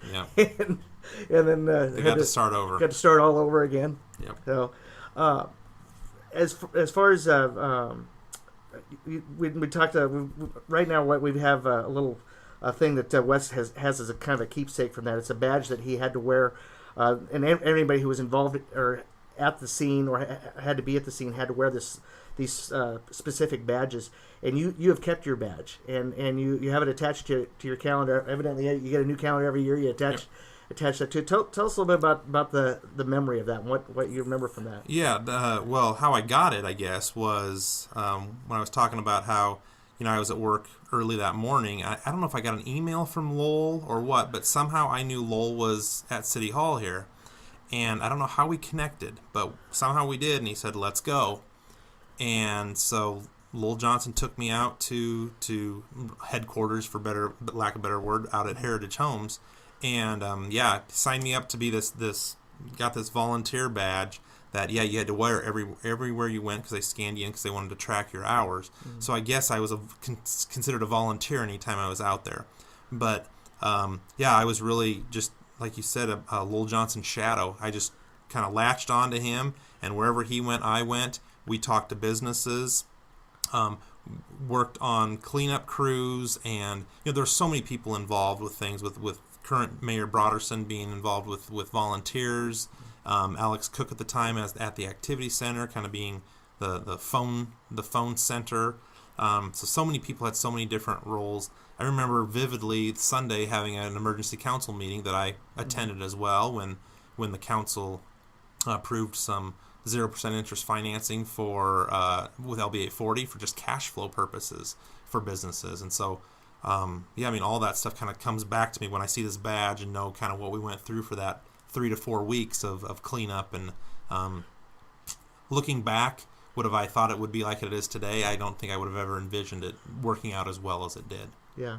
then they got to start over. Got to start all over again. Yep. So, as far as we talked right now, what we have a little thing that Wes has as a kind of a keepsake from that. It's a badge that he had to wear, and anybody who was involved or at the scene or had to be at the scene had to wear these specific badges, and you have kept your badge and you have it attached to your calendar. Evidently, you get a new calendar every year. You attach that to. Tell us a little bit about the memory of that and what you remember from that. Yeah, well, how I got it, I guess, was when I was talking about how I was at work early that morning. I don't know if I got an email from Lowell or what, but somehow I knew Lowell was at City Hall here, and I don't know how we connected, but somehow we did, and he said, "Let's go." And so Lowell Johnson took me out to headquarters, for lack of a better word, out at Heritage Homes, and signed me up to be got this volunteer badge that you had to wear everywhere you went because they scanned you in because they wanted to track your hours. Mm-hmm. So I guess I was considered a volunteer anytime I was out there. But I was really just, like you said, a Lowell Johnson shadow. I just kind of latched onto him, and wherever he went, I went. We talked to businesses, worked on cleanup crews, and there's so many people involved with things, with current Mayor Brodersen being involved with volunteers. Alex Cook at the time as at the activity center, kind of being the phone center. So many people had so many different roles. I remember vividly Sunday having an emergency council meeting that I attended as well when the council approved some 0% interest financing for with LB 840 for just cash flow purposes for businesses. And so all that stuff kind of comes back to me when I see this badge and know kind of what we went through for that 3 to 4 weeks of cleanup. And looking back, would have I thought it would be like it is today? I don't think I would have ever envisioned it working out as well as it did. Yeah.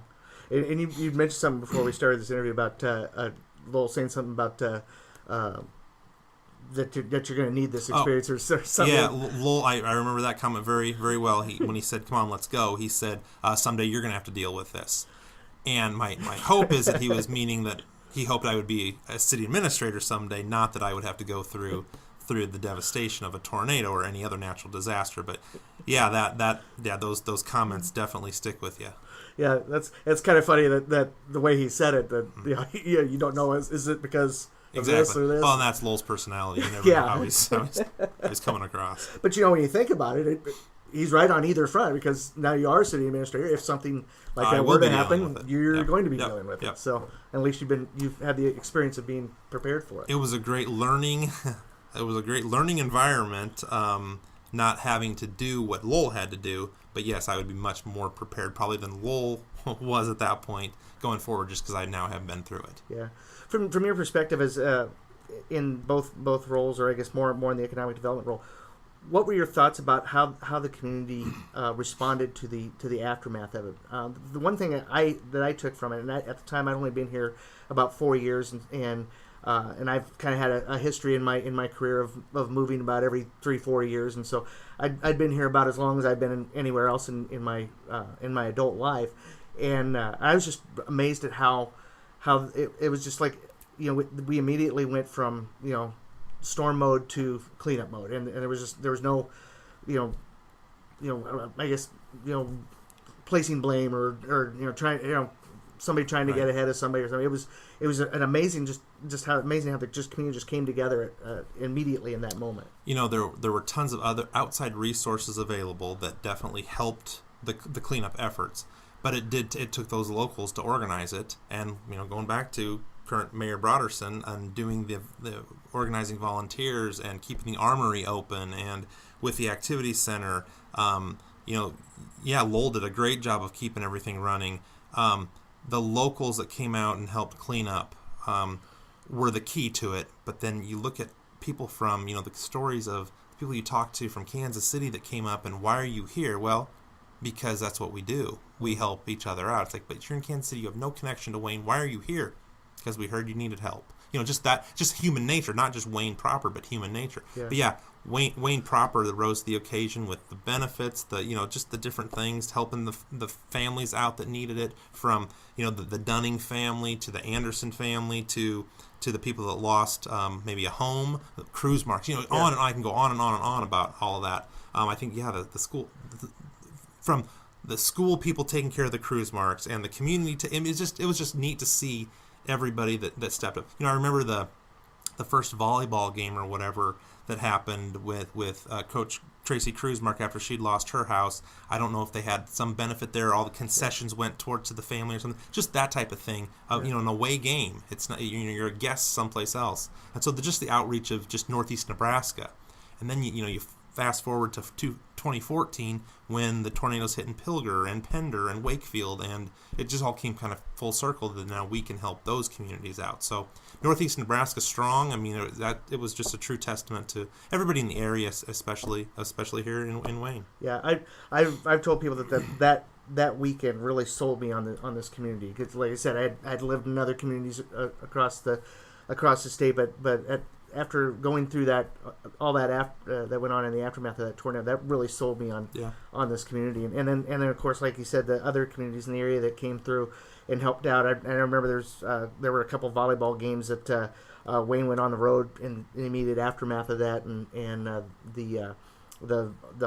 And you mentioned something before we started this interview about Lowell saying something about that you're going to need this experience or something. Yeah, Lowell, I remember that comment very, very well. When he said, "Come on, let's go," he said, "Someday you're going to have to deal with this." And my hope is that he was meaning that he hoped I would be a city administrator someday, not that I would have to go through the devastation of a tornado or any other natural disaster. But yeah, those comments definitely stick with you. Yeah, that's kind of funny that the way he said it, that you don't know, is it because of this or this? Well, and that's Lowell's personality. You never know how he's coming across. But when you think about it, he's right on either front, because now you are a city administrator. If something like that were to happen, you're going to be dealing with it. So at least you've had the experience of being prepared for it. It was a great learning. It was a great learning environment. Not having to do what Lowell had to do, but yes, I would be much more prepared probably than Lowell was at that point going forward, just because I now have been through it. Yeah, from your perspective, as in both roles, or I guess more in the economic development role, what were your thoughts about how the community responded to the aftermath of it? The one thing that I took from it, and at the time I'd only been here about 4 years, and I've kind of had a history in my career of moving about every 3-4 years, and so I'd been here about as long as I've been anywhere else in my adult life, and I was just amazed at how it was just like, we immediately went from storm mode to cleanup mode, and there was no I guess placing blame or trying somebody trying to get ahead of somebody or something. It was an amazing just how amazing how the community just came together immediately in that moment. There were tons of other outside resources available that definitely helped the cleanup efforts, but it took those locals to organize it. And going back to current Mayor Brodersen and doing the organizing volunteers and keeping the armory open and with the activity center, Lowell did a great job of keeping everything running. The locals that came out and helped clean up were the key to it. But then you look at people from, the stories of people you talk to from Kansas City that came up, and why are you here? Well, because that's what we do. We help each other out. It's like, but you're in Kansas City, you have no connection to Wayne. Why are you here? Because we heard you needed help. Just human nature, not just Wayne proper, but human nature. Yeah. But yeah, Wayne proper that rose to the occasion with the benefits, just the different things, helping the families out that needed it, from the Dunning family to the Anderson family to the people that lost maybe a home, the cruise marks, on, and I can go on and on and on about all of that. I think the school, from the school people taking care of the cruise marks and the community it was just neat to see everybody that stepped up. I remember the first volleyball game or whatever that happened with Coach Tracy Cruzmark after she'd lost her house. I don't know if they had some benefit there. All the concessions went towards the family or something. Just that type of thing. An away game. It's not you're a guest someplace else. And so just the outreach of just Northeast Nebraska, and then you fast forward to 2014 when the tornadoes hit in Pilger and Pender and Wakefield, and it just all came kind of full circle that now we can help those communities out. So Northeast Nebraska strong. I mean, it was just a true testament to everybody in the area, especially here in Wayne. Yeah, I've told people that weekend really sold me on this community, because, like I said, I'd lived in other communities across the state, but after going through all that that went on in the aftermath of that tornado, that really sold me on this community, and then of course, like you said, the other communities in the area that came through and helped out. I remember there were a couple volleyball games that Wayne went on the road in the immediate aftermath of that, and the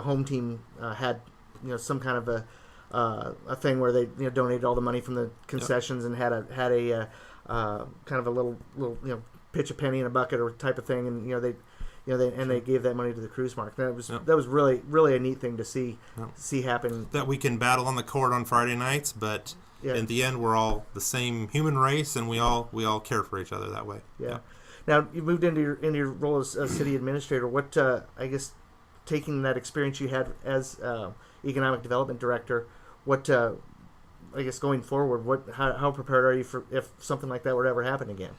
home team had some kind of a thing where they donated all the money from the concessions and had a kind of a little pitch a penny in a bucket or type of thing, and they gave that money to the cruise mark. That was really a neat thing to see happen. That we can battle on the court on Friday nights, but in the end, we're all the same human race, and we all care for each other that way. Yeah. Now you moved into your role as a city administrator. What I guess, taking that experience you had as economic development director, what I guess going forward, how prepared are you for if something like that were to ever happen again?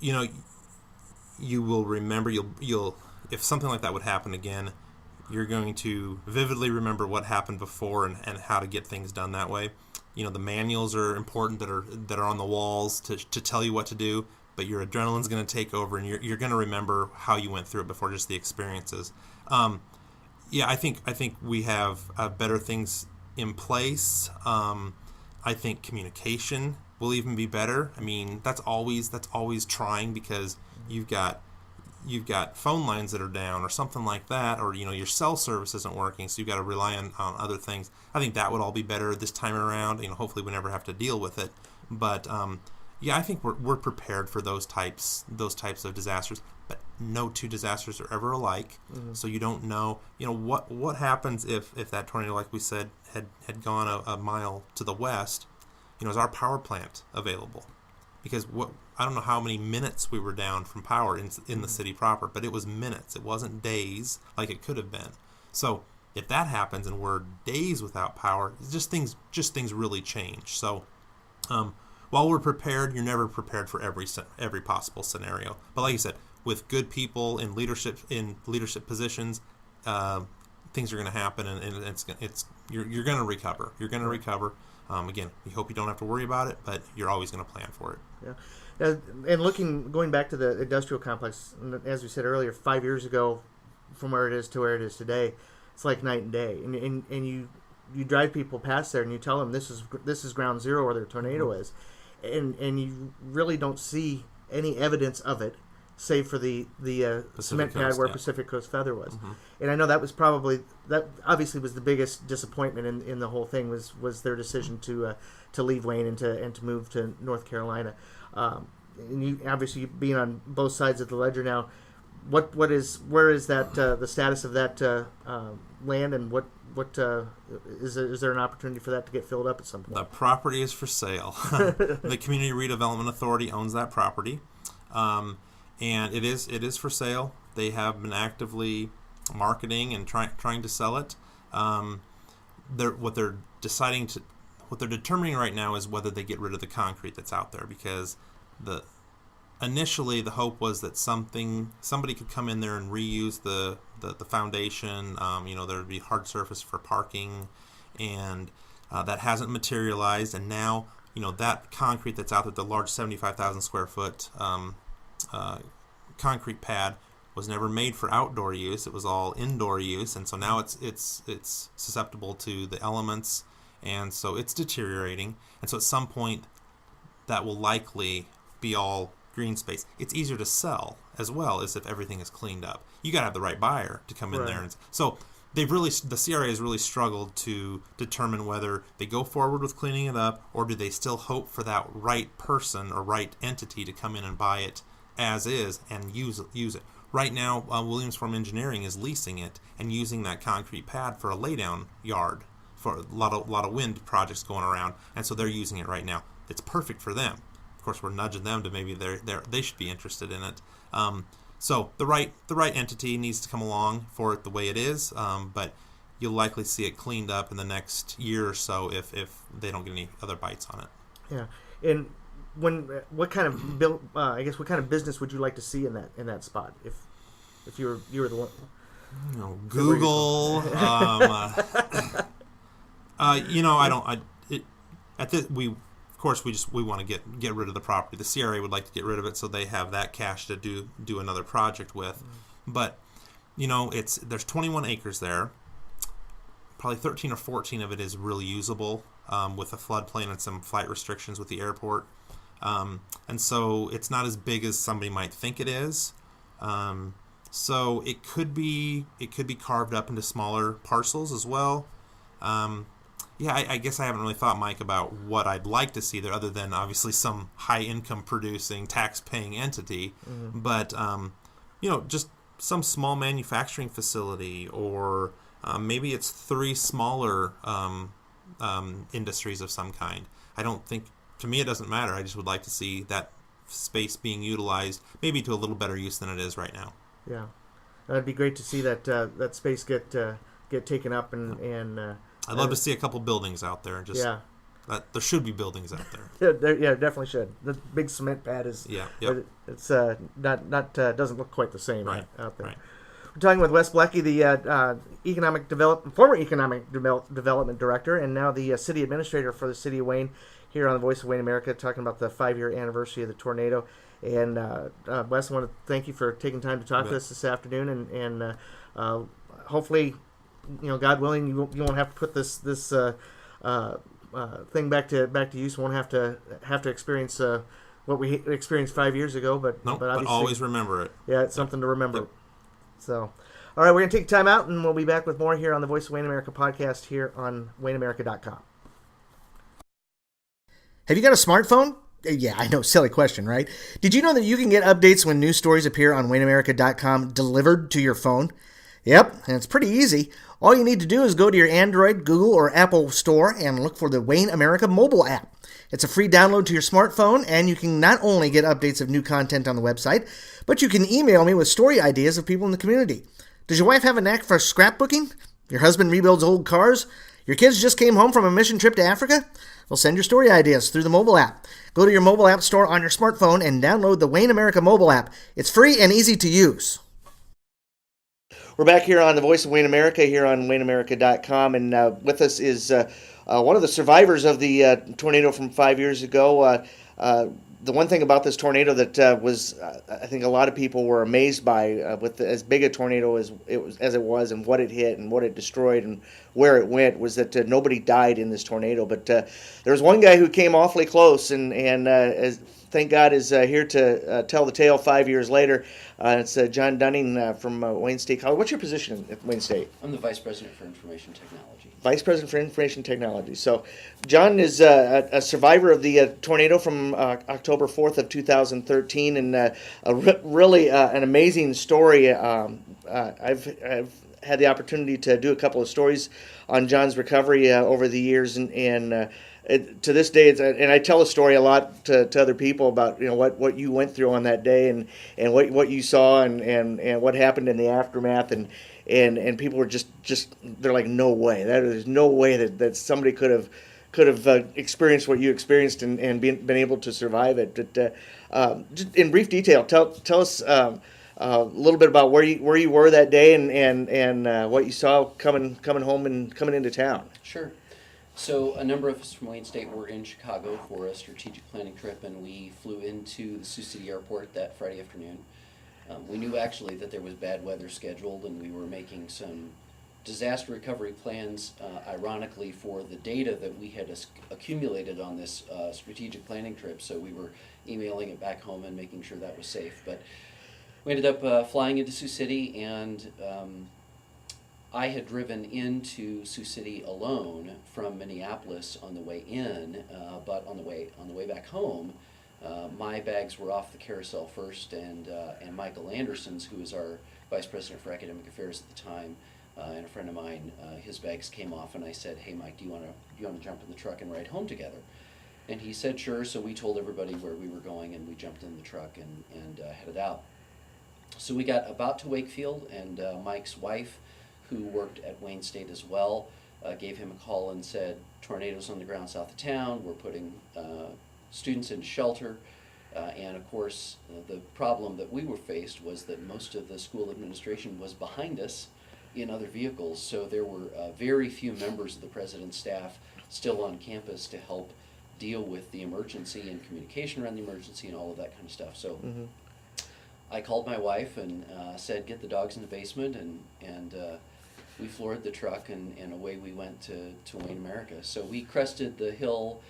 You will remember. You'll if something like that would happen again, you're going to vividly remember what happened before and how to get things done that way. The manuals are important that are on the walls to tell you what to do. But your adrenaline's going to take over, and you're going to remember how you went through it before just the experiences. I think we have better things in place. I think communication will even be better. I mean, that's always trying, because you've got phone lines that are down or something like that, or your cell service isn't working, so you've got to rely on other things. I think that would all be better this time around. Hopefully we never have to deal with it, but. I think we're prepared for those types of disasters, but no two disasters are ever alike. Mm-hmm. So you don't know, what happens if that tornado, like we said, had gone a mile to the west. Is our power plant available? Because I don't know how many minutes we were down from power in the city proper, but it was minutes. It wasn't days like it could have been. So if that happens and we're days without power, things really change. So. While we're prepared, you're never prepared for every possible scenario. But like you said, with good people in leadership positions, things are going to happen, and you're going to recover. You're going to recover. Again, we hope you don't have to worry about it, but you're always going to plan for it. Yeah. And going back to the industrial complex, as we said earlier, 5 years ago, from where it is to where it is today, it's like night and day. And you drive people past there, and you tell them this is ground zero where their tornado is. And you really don't see any evidence of it, save for the cement pad where Pacific Coast Feather was. Mm-hmm. And I know that obviously was the biggest disappointment in the whole thing was their decision to leave Wayne and to move to North Carolina. And you obviously being on both sides of the ledger now, where is that the status of that land, and what is there an opportunity for that to get filled up at some point? The property is for sale. The Community Redevelopment Authority owns that property, and it is for sale. They have been actively marketing and trying to sell it. What they're determining right now is whether they get rid of the concrete that's out there, because initially the hope was that somebody could come in there and reuse the foundation. There would be hard surface for parking, and that hasn't materialized. And now that concrete that's out there, the large 75,000 square foot concrete pad, was never made for outdoor use. It was all indoor use, and so now it's susceptible to the elements, and so it's deteriorating. And so at some point that will likely be all green space. It's easier to sell as well as if everything is cleaned up. You got to have the right buyer to come in there, and so the CRA has really struggled to determine whether they go forward with cleaning it up, or do they still hope for that right person or right entity to come in and buy it as is and use it. Right now, Williams Farm Engineering is leasing it and using that concrete pad for a laydown yard for a lot of wind projects going around, and so they're using it right now. It's perfect for them. Of course, we're nudging them to maybe they should be interested in it. So the right entity needs to come along for it the way it is, but you'll likely see it cleaned up in the next year or so if they don't get any other bites on it. Yeah, and what kind of business would you like to see in that spot if you were the one? Google. Of course, we want to get rid of the property. The CRA would like to get rid of it so they have that cash to do another project with. But there's 21 acres there. Probably 13 or 14 of it is really usable with a floodplain and some flight restrictions with the airport. And so it's not as big as somebody might think it is. So it could be carved up into smaller parcels as well. Yeah, I guess I haven't really thought, Mike, about what I'd like to see there, other than obviously some high-income producing, tax-paying entity. Mm-hmm. But, just some small manufacturing facility, or maybe it's 3 smaller industries of some kind. I don't think, to me, it doesn't matter. I just would like to see that space being utilized, maybe to a little better use than it is right now. Yeah, it'd be great to see that space get taken up and. I'd love to see a couple buildings out there. There should be buildings out there. Yeah, definitely should. The big cement pad is. Yeah. Yep. It's not doesn't look quite the same out there. Right. We're talking with Wes Blecke, the former economic development director, and now the city administrator for the city of Wayne, here on the Voice of Wayne America, talking about the 5-year anniversary of the tornado. And Wes, I want to thank you for taking time to talk to us this afternoon, and hopefully, God willing, you won't have to put this thing back to use. Won't have to experience what we experienced 5 years ago. But always remember it. Yeah, it's something to remember. Yep. So, all right, we're gonna take time out, and we'll be back with more here on the Voice of Wayne America podcast here on WayneAmerica.com. Have you got a smartphone? Yeah, I know, silly question, right? Did you know that you can get updates when news stories appear on WayneAmerica.com delivered to your phone? Yep, and it's pretty easy. All you need to do is go to your Android, Google, or Apple store and look for the Wayne America mobile app. It's a free download to your smartphone, and you can not only get updates of new content on the website, but you can email me with story ideas of people in the community. Does your wife have a knack for scrapbooking? Your husband rebuilds old cars? Your kids just came home from a mission trip to Africa? Well, send your story ideas through the mobile app. Go to your mobile app store on your smartphone and download the Wayne America mobile app. It's free and easy to use. We're back here on the Voice of Wayne America here on WayneAmerica.com, and with us is one of the survivors of the tornado from 5 years ago. The one thing about this tornado that was, I think a lot of people were amazed by, with as big a tornado as it was, and what it hit and what it destroyed and where it went, was that nobody died in this tornado. But there was one guy who came awfully close, and thank God is here to tell the tale 5 years later. It's John Dunning from Wayne State College. What's your position at Wayne State? I'm the Vice President for Information Technology. Vice President for Information Technology. So John is a survivor of the tornado from October 4th of 2013, and really an amazing story. I've had the opportunity to do a couple of stories on John's recovery over the years, and to this day, and I tell a story a lot to other people about what you went through on that day, and what you saw, and what happened in the aftermath, and people were just they're like, no way, there's no way that somebody could have experienced what you experienced and been able to survive it. But just in brief detail, tell us a little bit about where you were that day, and what you saw coming home and coming into town. Sure. So a number of us from Wayne State were in Chicago for a strategic planning trip, and we flew into the Sioux City Airport that Friday afternoon. We knew actually that there was bad weather scheduled, and we were making some disaster recovery plans, ironically, for the data that we had accumulated on this strategic planning trip. So we were emailing it back home and making sure that was safe. But we ended up flying into Sioux City, and I had driven into Sioux City alone from Minneapolis on the way in, but on the way back home, my bags were off the carousel first, and Michael Anderson's, who was our Vice President for Academic Affairs at the time, and a friend of mine, his bags came off, and I said, "Hey, Mike, do you want to jump in the truck and ride home together?" And he said, "Sure." So we told everybody where we were going, and we jumped in the truck and headed out. So we got about to Wakefield, and Mike's wife, who worked at Wayne State as well, gave him a call and said, "Tornadoes on the ground south of town. We're putting students in shelter." And of course, the problem that we were faced was that most of the school administration was behind us in other vehicles, so there were very few members of the president's staff still on campus to help deal with the emergency and communication around the emergency and all of that kind of stuff. So I called my wife and said, "Get the dogs in the basement," and we floored the truck, and away we went to Wayne America. So we crested the hill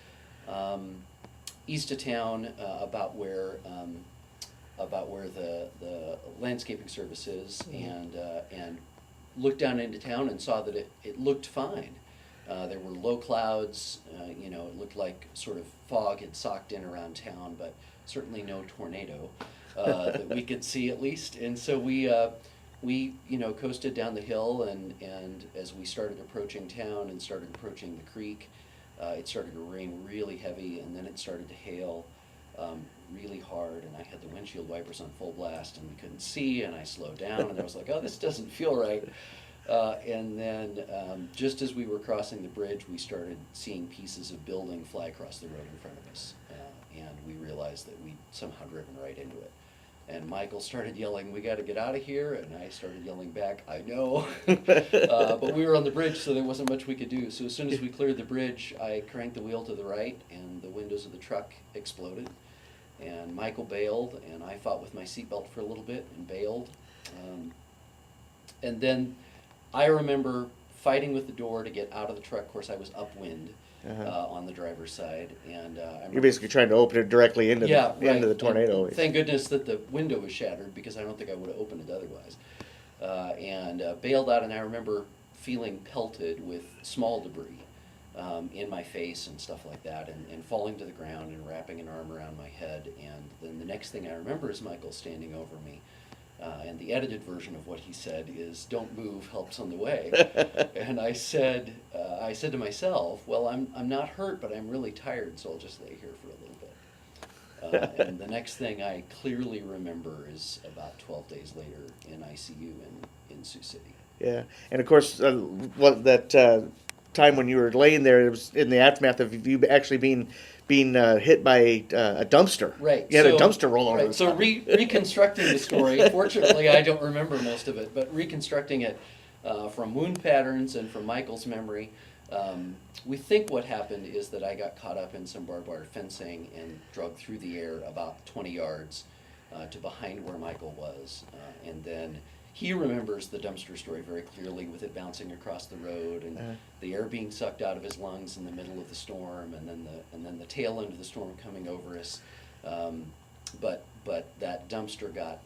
east of town, about where the landscaping service is, and looked down into town and saw that it looked fine. There were low clouds. It looked like sort of fog had socked in around town, but certainly no tornado that we could see at least. And so we coasted down the hill, and as we started approaching town and started approaching the creek, it started to rain really heavy, and then it started to hail really hard, and I had the windshield wipers on full blast, and we couldn't see, and I slowed down, and I was like, oh, this doesn't feel right. And then just as we were crossing the bridge, we started seeing pieces of building fly across the road in front of us, and we realized that we'd somehow driven right into it. And Michael started yelling, we got to get out of here, and I started yelling back, I know. But we were on the bridge, so there wasn't much we could do. So as soon as we cleared the bridge, I cranked the wheel to the right, and the windows of the truck exploded. And Michael bailed, and I fought with my seatbelt for a little bit and bailed. And then I remember fighting with the door to get out of the truck. Of course, I was upwind on the driver's side, and you're basically trying to open it directly into the tornado. And thank goodness that the window was shattered, because I don't think I would have opened it otherwise. And bailed out, and I remember feeling pelted with small debris in my face and stuff like that, and falling to the ground and wrapping an arm around my head. And then the next thing I remember is Michael standing over me. And the edited version of what he said is, "Don't move, help's on the way." And I said to myself, "Well, I'm not hurt, but I'm really tired, so I'll just lay here for a little bit." And the next thing I clearly remember is about 12 days later in ICU in Sioux City. Yeah, and of course, time when you were laying there, it was in the aftermath of you actually being hit by a dumpster. Right. You had a dumpster roll over. Right. So reconstructing the story, fortunately I don't remember most of it, but reconstructing it from wound patterns and from Michael's memory, we think what happened is that I got caught up in some barbed wire fencing and dragged through the air about 20 yards to behind where Michael was. And then he remembers the dumpster story very clearly, with it bouncing across the road and the air being sucked out of his lungs in the middle of the storm, and then the tail end of the storm coming over us. But that dumpster got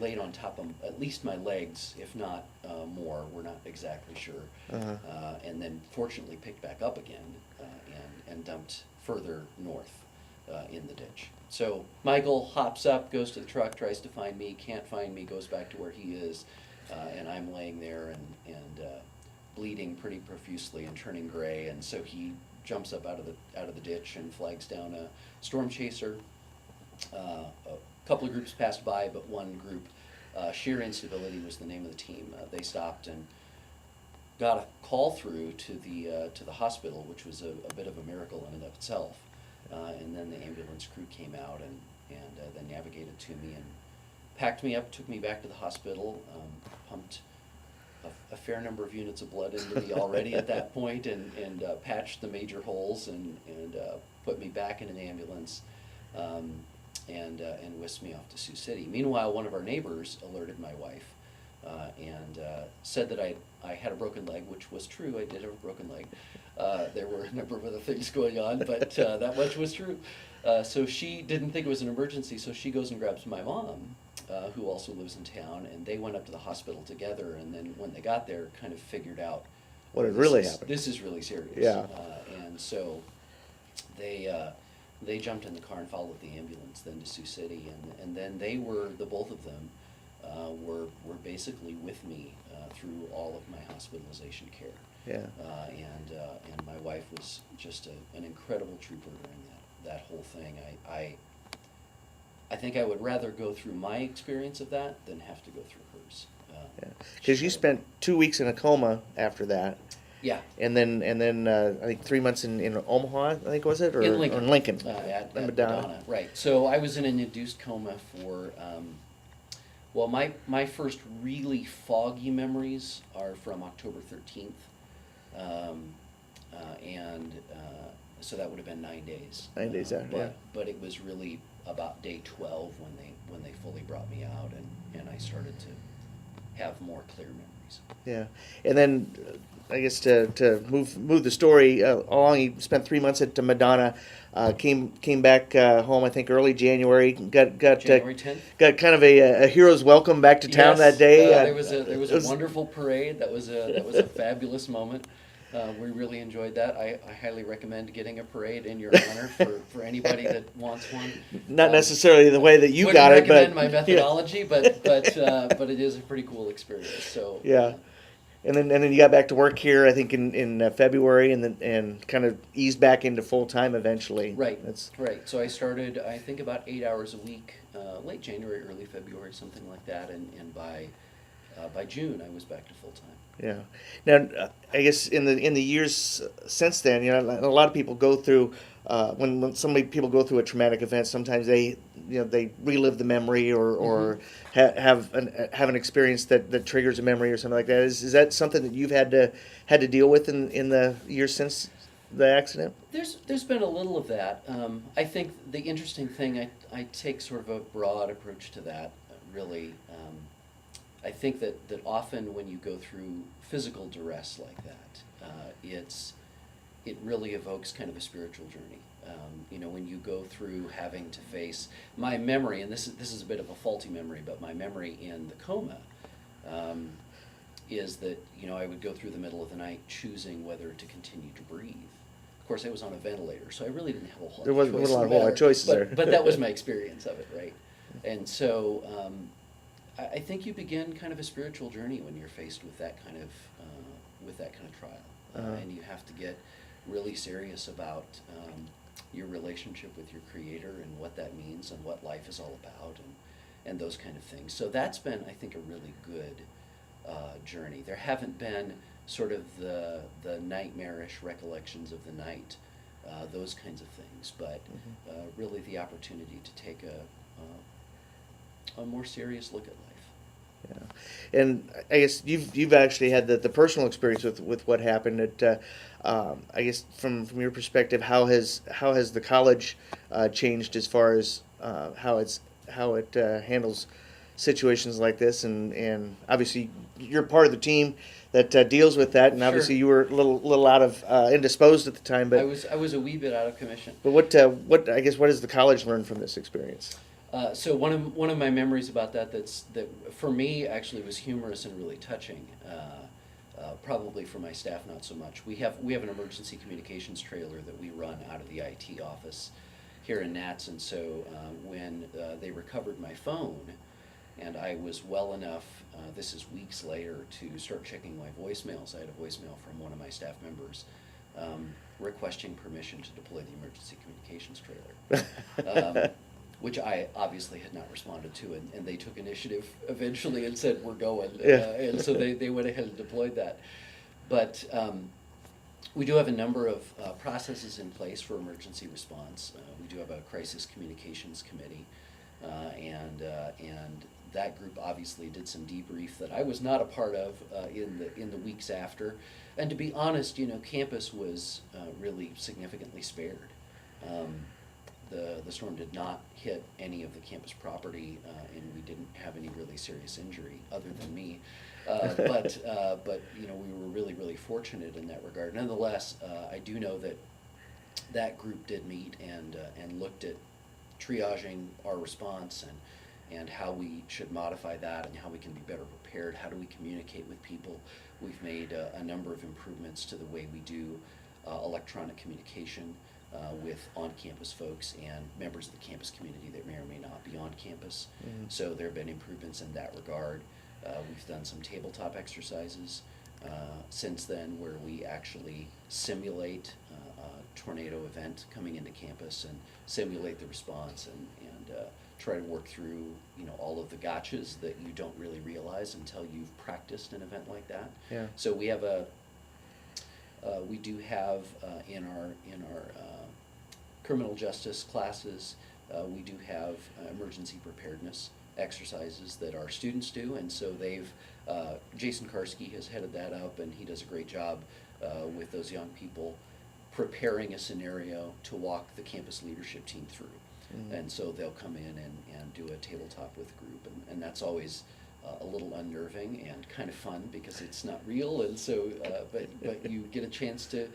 laid on top of at least my legs, if not more. We're not exactly sure. And then fortunately picked back up again and dumped further north in the ditch. So Michael hops up, goes to the truck, tries to find me, can't find me, goes back to where he is, and I'm laying there and bleeding pretty profusely and turning gray. And so he jumps up out of the ditch and flags down a storm chaser. A couple of groups passed by, but one group, Sheer Instability was the name of the team. They stopped and got a call through to the hospital, which was a bit of a miracle in and of itself. And then the ambulance crew came out and then navigated to me and packed me up, took me back to the hospital, pumped a fair number of units of blood into me already at that point, and patched the major holes and put me back in an ambulance and whisked me off to Sioux City. Meanwhile, one of our neighbors alerted my wife and said that I had a broken leg, which was true. I did have a broken leg. There were a number of other things going on, but that much was true. So she didn't think it was an emergency, so she goes and grabs my mom, who also lives in town, and they went up to the hospital together, and then when they got there, kind of figured out what had really happened. This is really serious. Yeah. And so they jumped in the car and followed the ambulance then to Sioux City, and then the both of them were basically with me through all of my hospitalization care. Yeah. And my wife was just an incredible trooper during that whole thing. I think I would rather go through my experience of that than have to go through hers. Because you spent 2 weeks in a coma after that. Yeah. And then I think 3 months in Omaha, I think, was it? Or in Lincoln. Or in Lincoln. At Madonna. Right. So I was in an induced coma for, my first really foggy memories are from October 13th. So that would have been 9 days. 9 days after, yeah. But it was really about day 12 when they fully brought me out and I started to have more clear memories. Yeah. And then I guess to move the story along, you spent 3 months at Madonna, came back home I think early January, got January 10th. Got kind of a hero's welcome back to town that day. There was a wonderful parade. That was a fabulous moment. We really enjoyed that. I highly recommend getting a parade in your honor for anybody that wants one. Not necessarily the way that you Wouldn't got it, but recommend my methodology, but it is a pretty cool experience. So yeah. And then you got back to work here, I think in February, and kind of eased back into full time eventually. Right. Right. So I started, I think, about 8 hours a week, late January, early February, something like that, and by June I was back to full time. Yeah. Now, I guess in the years since then, a lot of people go through when so many people go through a traumatic event. Sometimes they relive the memory or have an experience that triggers a memory or something like that. Is that something that you've had to deal with in the years since the accident? There's been a little of that. I think the interesting thing, I take sort of a broad approach to that. Really. I think that often when you go through physical duress like that, it really evokes kind of a spiritual journey. When you go through having to face my memory, and this is a bit of a faulty memory, but my memory in the coma is that I would go through the middle of the night choosing whether to continue to breathe. Of course, I was on a ventilator, so I really didn't have a whole lot of choices there. But that was my experience of it, right? And so. I think you begin kind of a spiritual journey when you're faced with that kind of trial, and you have to get really serious about your relationship with your Creator and what that means and what life is all about and those kind of things. So that's been, I think, a really good journey. There haven't been sort of the nightmarish recollections of the night, those kinds of things, but really the opportunity to take a more serious look at life. Yeah, and I guess you've actually had the personal experience with what happened. I guess from your perspective, how has the college changed as far as how it handles situations like this, and obviously you're part of the team that deals with that, and obviously you were a little out of indisposed at the time, but I was a wee bit out of commission. But what has the college learned from this experience? So one of my memories about that for me actually was humorous and really touching. Probably for my staff not so much. We have an emergency communications trailer that we run out of the IT office here in Nats, and so when they recovered my phone, and I was well enough, this is weeks later, to start checking my voicemails. I had a voicemail from one of my staff members requesting permission to deploy the emergency communications trailer. Which I obviously had not responded to, and they took initiative eventually and said, we're going, and so they went ahead and deployed that. But we do have a number of processes in place for emergency response. We do have a crisis communications committee, and that group obviously did some debrief that I was not a part of in the weeks after. And to be honest, campus was really significantly spared. The storm did not hit any of the campus property, and we didn't have any really serious injury other than me. But we were really, really fortunate in that regard. Nonetheless, I do know that group did meet and looked at triaging our response and how we should modify that and how we can be better prepared. How do we communicate with people? We've made a number of improvements to the way we do electronic communication with on-campus folks and members of the campus community that may or may not be on campus. Mm-hmm. So there have been improvements in that regard. We've done some tabletop exercises since then where we actually simulate a tornado event coming into campus and simulate the response and try to work through all of the gotchas that you don't really realize until you've practiced an event like that. Yeah. So we have we do have in our criminal justice classes, we do have emergency preparedness exercises that our students do, and so Jason Karski has headed that up, and he does a great job with those young people preparing a scenario to walk the campus leadership team through. Mm-hmm. And so they'll come in and do a tabletop with the group, and that's always a little unnerving and kind of fun because it's not real, and so but you get a chance to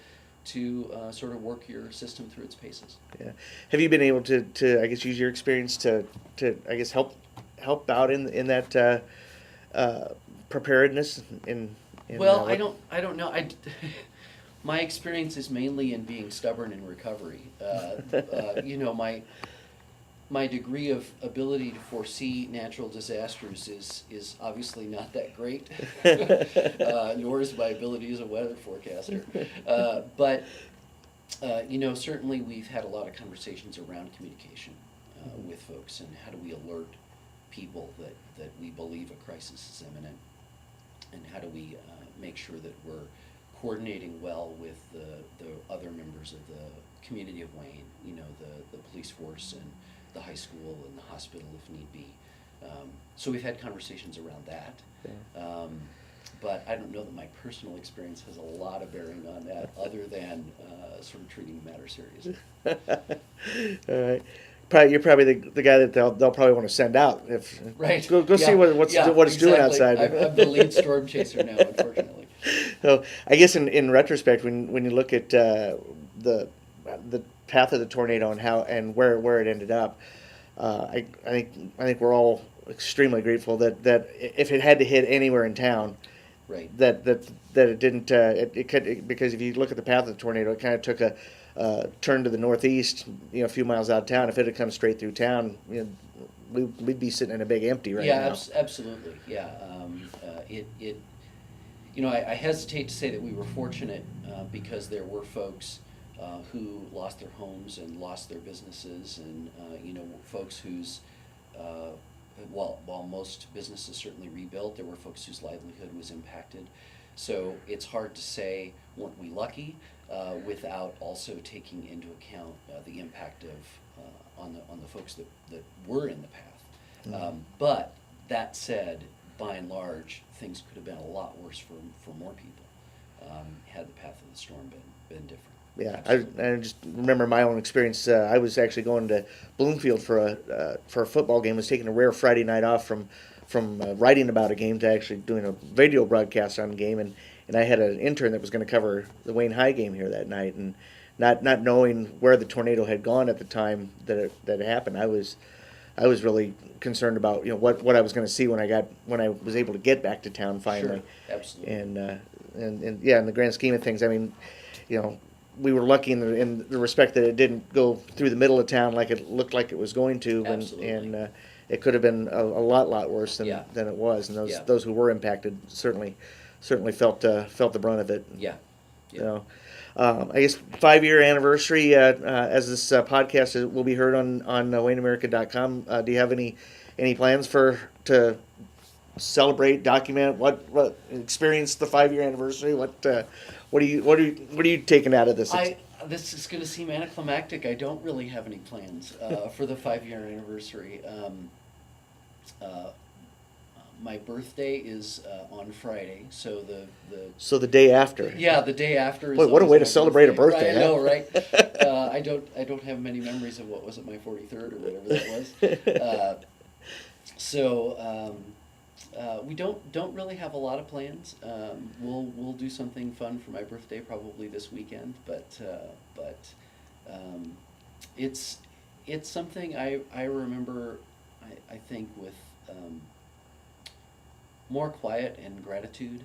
sort of work your system through its paces. Yeah. Have you been able to I guess use your experience to I guess help out in that preparedness in well, I don't know. My experience is mainly in being stubborn in recovery. You know, my degree of ability to foresee natural disasters is obviously not that great, nor is my ability as a weather forecaster. But you know, certainly we've had a lot of conversations around communication with folks, and how do we alert people that we believe a crisis is imminent, and how do we make sure that we're coordinating well with the other members of the community of Wayne, you know, the police force and the high school and the hospital if need be. So we've had conversations around that. Yeah. But I don't know that my personal experience has a lot of bearing on that, other than sort of treating the matter seriously. All right. You're probably the guy that they'll probably want to send out. Right. Go yeah. see what it's exactly. doing outside. I'm the lead storm chaser now, unfortunately. So I guess in retrospect, when you look at the path of the tornado and where it ended up, I think we're all extremely grateful that if it had to hit anywhere in town, right, that it didn't. It could, because if you look at the path of the tornado, it kind of took a turn to the northeast, you know, a few miles out of town. If it had come straight through town, you know, we'd be sitting in a big empty right now. Yeah, absolutely. Yeah, it. You know, I hesitate to say that we were fortunate because there were folks who lost their homes and lost their businesses, and you know, folks whose while most businesses certainly rebuilt, there were folks whose livelihood was impacted. So it's hard to say, weren't we lucky, without also taking into account the impact of on the folks that were in the path. Mm-hmm. But that said, by and large, things could have been a lot worse for more people had the path of the storm been different. Yeah, I just remember my own experience. I was actually going to Bloomfield for a football game. I was taking a rare Friday night off from writing about a game to actually doing a video broadcast on the game, and I had an intern that was going to cover the Wayne High game here that night, and not knowing where the tornado had gone at the time that it happened, I was really concerned about, you know, what I was going to see when I was able to get back to town finally. Sure, absolutely. And yeah, in the grand scheme of things, I mean, you know, we were lucky in the respect that it didn't go through the middle of town like it looked like it was going to, and it could have been a lot worse than it was, and those who were impacted certainly felt the brunt of it. Yeah. You know, I guess 5-year anniversary as this podcast will be heard on WayneAmerica.com. Do you have any plans to celebrate, document what experience the 5-year anniversary? What are you taking out of this? This is going to seem anticlimactic. I don't really have any plans for the 5-year anniversary. My birthday is on Friday, so the day after. Yeah, the day after. Boy, what a way to celebrate a birthday! Right, I know, right? I don't have many memories of what was it, my 43rd or whatever that was. So we don't really have a lot of plans. We'll do something fun for my birthday probably this weekend, but it's something I remember. I think with more quiet and gratitude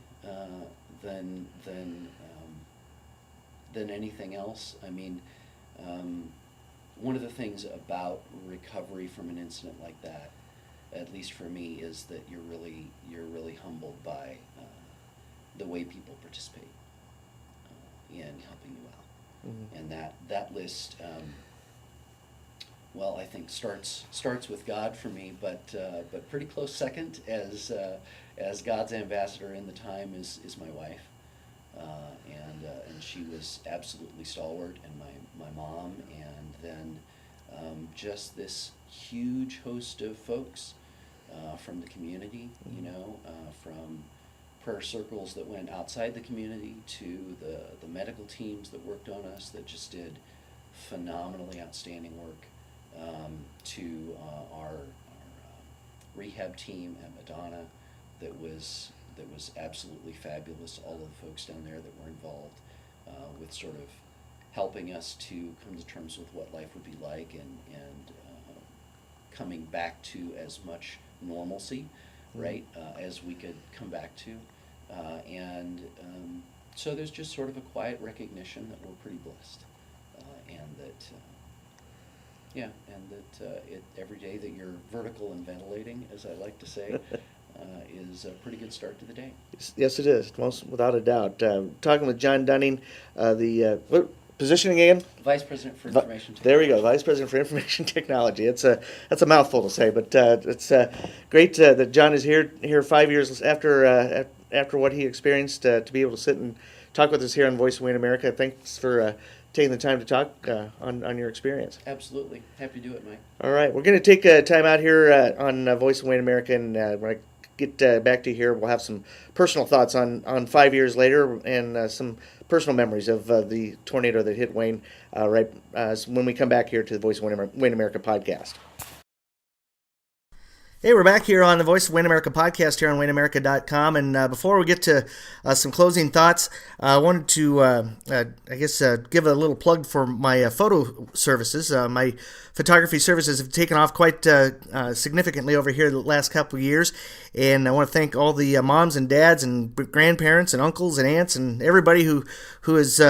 than anything else. I mean, one of the things about recovery from an incident like that, at least for me, is that you're really humbled by the way people participate in helping you out. Mm-hmm. And that list, well, I think starts with God for me, but pretty close second as God's ambassador in the time is my wife, and she was absolutely stalwart, and my mom, and then just this huge host of folks from the community, you know, from prayer circles that went outside the community to the medical teams that worked on us that just did phenomenally outstanding work, to our rehab team at Madonna that was absolutely fabulous. All of the folks down there that were involved with sort of helping us to come to terms with what life would be like, and coming back to as much normalcy, right, as we could come back to, and So there's just sort of a quiet recognition that we're pretty blessed, and that, every day that you're vertical and ventilating, as I like to say, is a pretty good start to the day. Yes, it is, most without a doubt. Talking with John Dunning, what positioning again? Vice President for Information Technology. There we go, Vice President for Information Technology. That's a mouthful to say, but it's great that John is here 5 years after what he experienced, to be able to sit and talk with us here on Voice of Wayne America. Thanks for taking the time to talk on your experience. Absolutely. Happy to do it, Mike. All right. We're going to take time out here on Voice of Wayne America, and when I get back to you here, we'll have some personal thoughts on 5 years later and some personal memories of the tornado that hit Wayne when we come back here to the Voice of Wayne America podcast. Hey, we're back here on the Voice of Wayne America podcast here on WayneAmerica.com, and before we get to some closing thoughts, I wanted to, give a little plug for my photo services. My photography services have taken off quite significantly over here the last couple of years, and I want to thank all the moms and dads and grandparents and uncles and aunts and everybody who has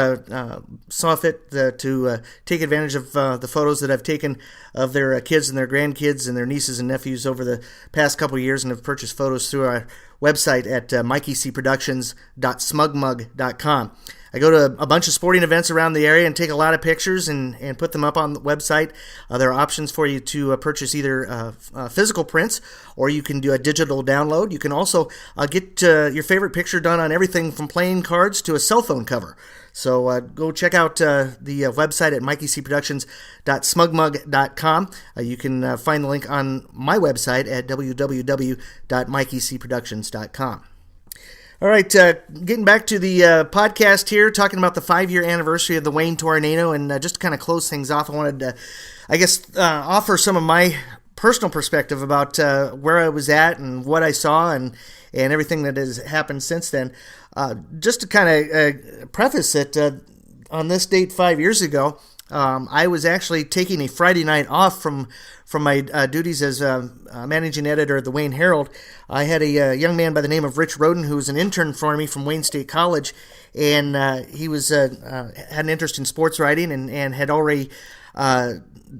saw fit to take advantage of the photos that I've taken of their kids and their grandkids and their nieces and nephews over the past couple of years, and have purchased photos through our website at mikeycproductions.smugmug.com. I go to a bunch of sporting events around the area and take a lot of pictures and put them up on the website. There are options for you to purchase either physical prints, or you can do a digital download. You can also get your favorite picture done on everything from playing cards to a cell phone cover. So go check out the website at mikeycproductions.smugmug.com. You can find the link on my website at www.mikeycproductions.com. All right, getting back to the podcast here, talking about the 5-year anniversary of the Wayne tornado, and just to kind of close things off, I wanted to, offer some of my personal perspective about where I was at and what I saw and everything that has happened since then. Just to kind of preface it, on this date 5 years ago, I was actually taking a Friday night off from my duties as managing editor of the Wayne Herald. I had a young man by the name of Rich Roden, who was an intern for me from Wayne State College, and he was had an interest in sports writing and had already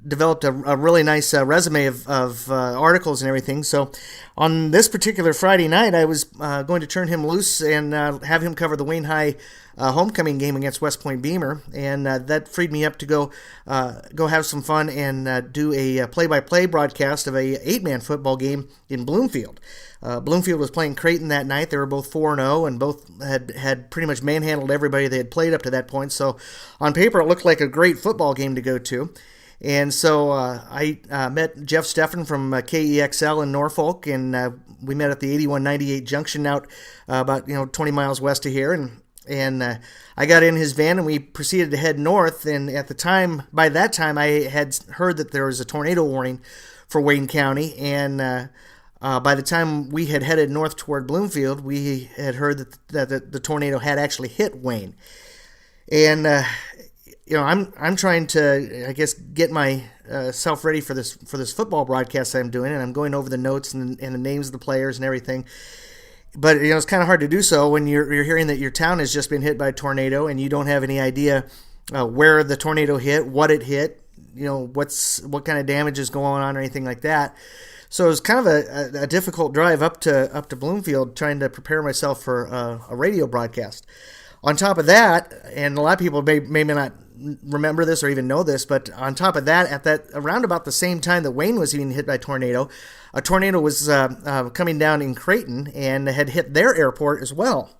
developed a really nice resume of articles and everything. So on this particular Friday night, I was going to turn him loose and have him cover the Wayne High homecoming game against West Point Beamer, and that freed me up to go have some fun and do a play-by-play broadcast of a 8-man football game in Bloomfield. Bloomfield was playing Creighton that night. They were both 4-0 and both had pretty much manhandled everybody they had played up to that point. So on paper, it looked like a great football game to go to. And so I met Jeff Steffen from KEXL in Norfolk, and we met at the 8198 junction out about 20 miles west of here. And I got in his van and we proceeded to head north. And by that time, I had heard that there was a tornado warning for Wayne County. And by the time we had headed north toward Bloomfield, we had heard that the tornado had actually hit Wayne. And I'm trying to, get my self ready for this football broadcast I'm doing, and I'm going over the notes and the names of the players and everything. But it's kind of hard to do so when you're hearing that your town has just been hit by a tornado and you don't have any idea where the tornado hit, what it hit, what kind of damage is going on or anything like that. So it was kind of a difficult drive up to Bloomfield, trying to prepare myself for a radio broadcast. On top of that, and a lot of people may not remember this or even know this, but on top of that, around about the same time that Wayne was being hit by a tornado was coming down in Creighton and had hit their airport as well.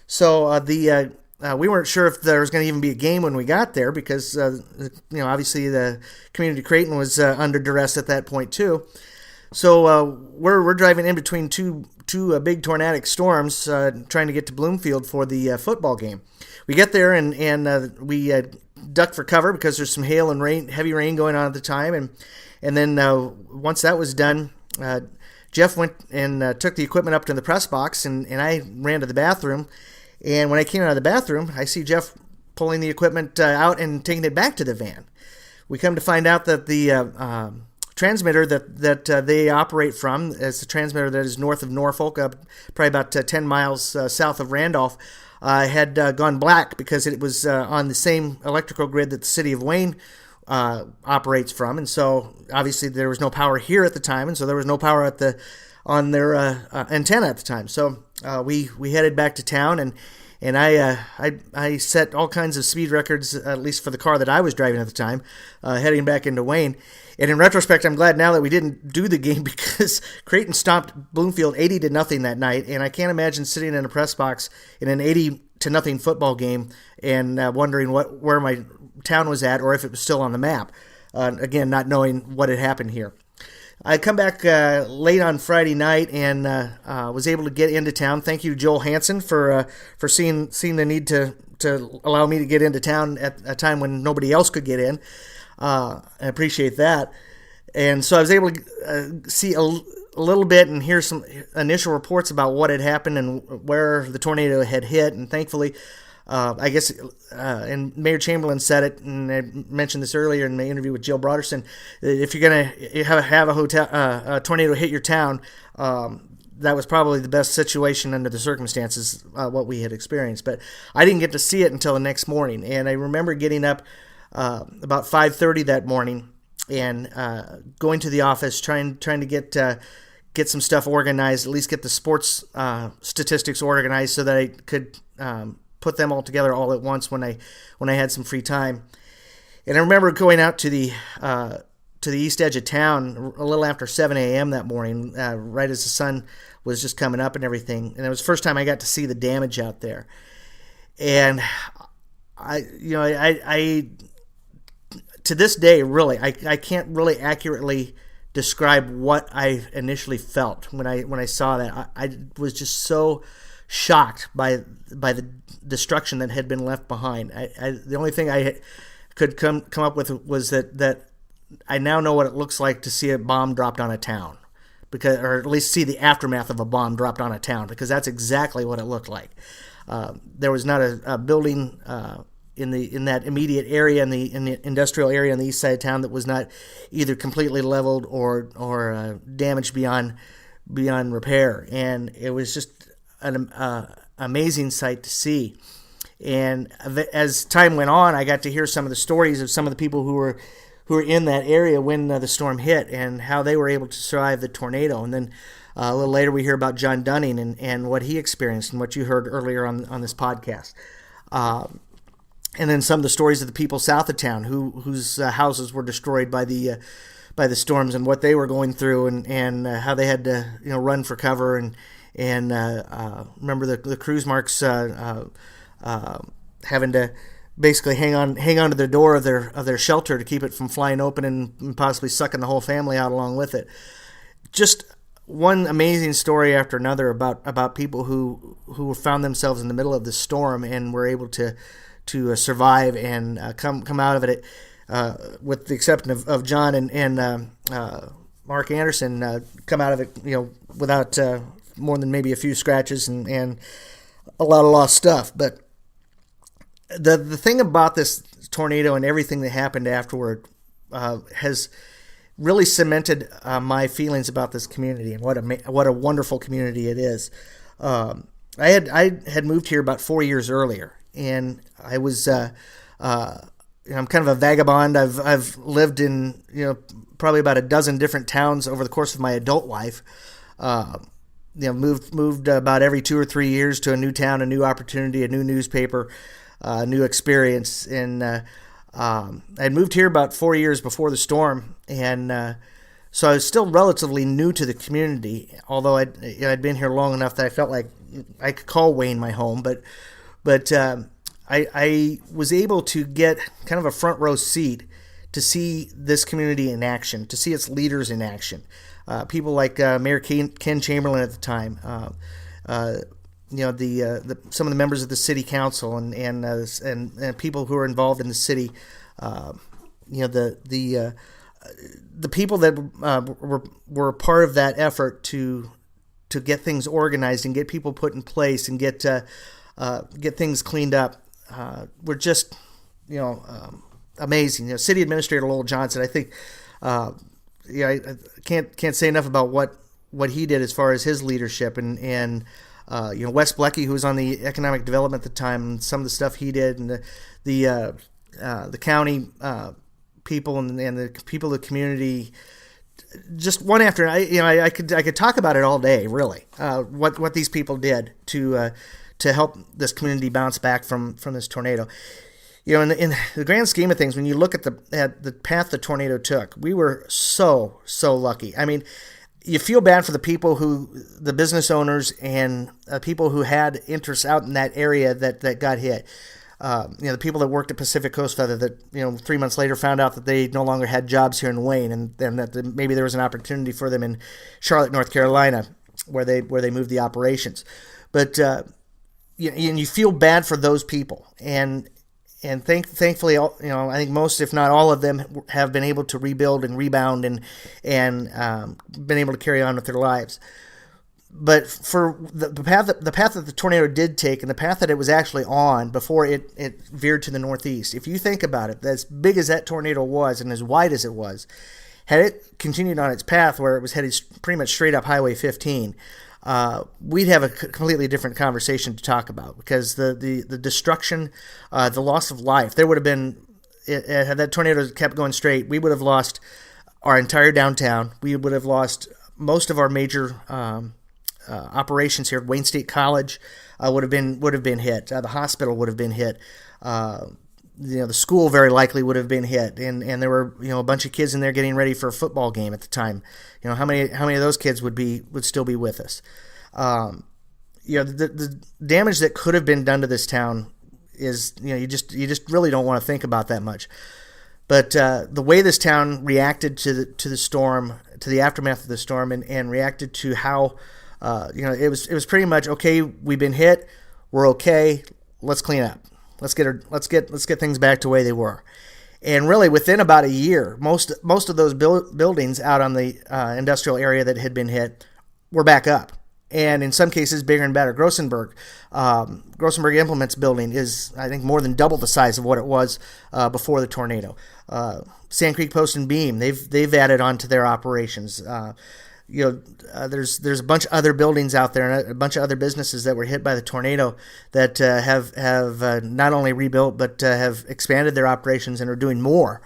So we weren't sure if there was going to even be a game when we got there because obviously the community of Creighton was under duress at that point too. So we're driving in between two big tornadic storms, trying to get to Bloomfield for the football game. We get there and we duck for cover because there's some hail and heavy rain going on at the time, and then once that was done, Jeff went and took the equipment up to the press box, and I ran to the bathroom. And when I came out of the bathroom, I see Jeff pulling the equipment out and taking it back to the van. We come to find out that the transmitter that they operate from is the transmitter that is north of Norfolk, probably about 10 miles south of Randolph. had gone black because it was on the same electrical grid that the city of Wayne operates from, and so obviously there was no power here at the time, and so there was no power on their antenna at the time. So we headed back to town, and I set all kinds of speed records, at least for the car that I was driving at the time, heading back into Wayne. And in retrospect, I'm glad now that we didn't do the game because Creighton stomped Bloomfield 80-0 that night, and I can't imagine sitting in a press box in an 80-0 football game and wondering where my town was at or if it was still on the map. Again, not knowing what had happened here. I come back late on Friday night and was able to get into town. Thank you, Joel Hansen, for seeing the need to allow me to get into town at a time when nobody else could get in. I appreciate that. And so I was able to see a little bit and hear some initial reports about what had happened and where the tornado had hit. And thankfully, I guess, and Mayor Chamberlain said it, and I mentioned this earlier in my interview with Jill Brodersen, if you're going to have a tornado hit your town, that was probably the best situation under the circumstances, what we had experienced. But I didn't get to see it until the next morning, and I remember getting up about 5:30 that morning and going to the office, trying to get some stuff organized, at least get the sports statistics organized so that I could put them all together all at once when I had some free time. And I remember going out to the east edge of town a little after 7 a.m. that morning, right as the sun was just coming up and everything. And it was the first time I got to see the damage out there. And I to this day, really, I can't really accurately describe what I initially felt when I saw that. I was just so shocked by the destruction that had been left behind. The only thing I could come up with was that I now know what it looks like to see a bomb dropped on a town, or at least see the aftermath of a bomb dropped on a town, because that's exactly what it looked like. There was not a building in that immediate area, in the industrial area on the east side of town, that was not either completely leveled or damaged beyond repair. And it was just an amazing sight to see. And as time went on, I got to hear some of the stories of some of the people who were in that area when the storm hit and how they were able to survive the tornado. And then a little later we hear about John Dunning and what he experienced and what you heard earlier on this podcast. And then some of the stories of the people south of town whose houses were destroyed by the storms and what they were going through and how they had to run for cover and remember the cruise marks having to basically hang on to the door of their shelter to keep it from flying open and possibly sucking the whole family out along with it. Just one amazing story after another about people who found themselves in the middle of this storm and were able to survive and come out of it, with the exception of John and Mark Anderson, come out of it without more than maybe a few scratches and a lot of lost stuff. But the thing about this tornado and everything that happened afterward has really cemented my feelings about this community and what a wonderful community it is. I had moved here about 4 years earlier, and I was I'm kind of a vagabond. I've lived in probably about a dozen different towns over the course of my adult life. Moved about every 2 or 3 years to a new town, a new opportunity, a new newspaper, new experience. And I'd moved here about 4 years before the storm, and so I was still relatively new to the community, although I'd been here long enough that I felt like I could call Wayne my home. But I was able to get kind of a front row seat to see this community in action, to see its leaders in action. People like Mayor Ken Chamberlain at the time, some of the members of the city council and people who are involved in the city, the people that were part of that effort to get things organized and get people put in place and get things cleaned up, were just amazing. City Administrator Lowell Johnson, I think. I can't say enough about what he did as far as his leadership and Wes Blecke, who was on the economic development at the time, and some of the stuff he did, and the county people and the people of the community, just one after I could talk about it all day, really. What these people did to help this community bounce back from this tornado. In the grand scheme of things, when you look at the path the tornado took, we were so lucky. I mean, you feel bad for the business owners and people who had interests out in that area that got hit. The people that worked at Pacific Coast Feather that 3 months later found out that they no longer had jobs here in Wayne, and that maybe there was an opportunity for them in Charlotte, North Carolina, where they moved the operations. But you feel bad for those people, and thankfully, I think most, if not all of them, have been able to rebuild and rebound and been able to carry on with their lives. But for the path that the tornado did take, and the path that it was actually on before it veered to the northeast, if you think about it, as big as that tornado was and as wide as it was, had it continued on its path where it was headed pretty much straight up Highway 15, we'd have a completely different conversation to talk about, because the destruction, the loss of life, there would have been, had that tornado kept going straight, we would have lost our entire downtown. We would have lost most of our major operations here. Wayne State College would have been hit. The hospital would have been hit. The school very likely would have been hit, and there were a bunch of kids in there getting ready for a football game at the time. How many of those kids would still be with us? The damage that could have been done to this town is you just really don't want to think about that much. But the way this town reacted to the storm, to the aftermath of the storm, and reacted to how it was pretty much, okay, we've been hit, we're okay, let's clean up. Let's get things back to the way they were. And really, within about a year, most of those buildings out on the industrial area that had been hit were back up, and in some cases bigger and better. Grossenberg Implements building is, I think, more than double the size of what it was before the tornado. Sand Creek Post and Beam, they've added on to their operations. There's a bunch of other buildings out there and a bunch of other businesses that were hit by the tornado that have not only rebuilt but have expanded their operations and are doing more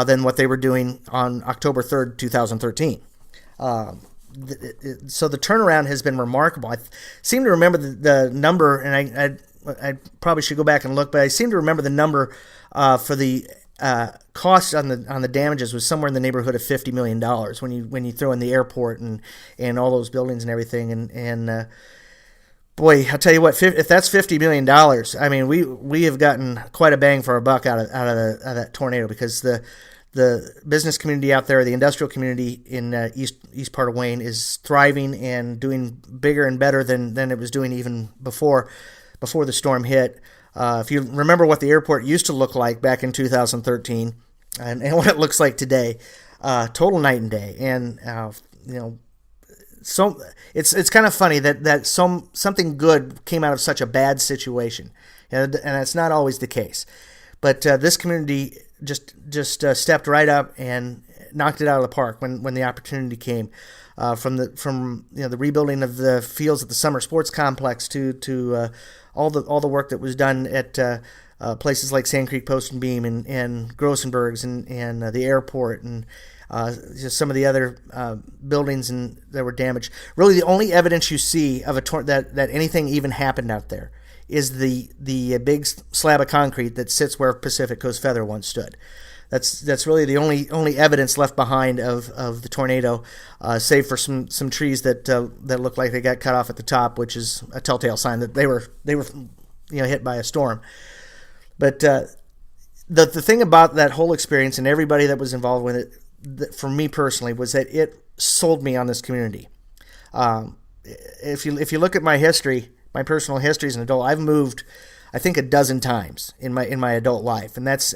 than what they were doing on October 3rd, 2013. So the turnaround has been remarkable. I seem to remember the number, and I probably should go back and look, but I seem to remember the number for the cost on the damages was somewhere in the neighborhood of $50 million when you throw in the airport and all those buildings and everything. And boy, I'll tell you what, if that's $50 million, I mean, we have gotten quite a bang for our buck out of that tornado, because the business community out there, the industrial community in east part of Wayne, is thriving and doing bigger and better than it was doing even before the storm hit. If you remember what the airport used to look like back in 2013 and what it looks like today, total night and day. And so it's kind of funny that something good came out of such a bad situation, and that's not always the case. But this community just stepped right up and knocked it out of the park when the opportunity came. From the rebuilding of the fields at the summer sports complex to all the work that was done at places like Sand Creek Post and Beam and Grossenberg's and the airport and just some of the other buildings that were damaged. Really, the only evidence you see of that anything even happened out there is the big slab of concrete that sits where Pacific Coast Feather once stood. That's really the only evidence left behind of the tornado, save for some trees that look like they got cut off at the top, which is a telltale sign that they were hit by a storm. But the thing about that whole experience and everybody that was involved with it, for me personally, was that it sold me on this community. If you look at my history, my personal history as an adult, I've moved, I think, a dozen times in my adult life, and that's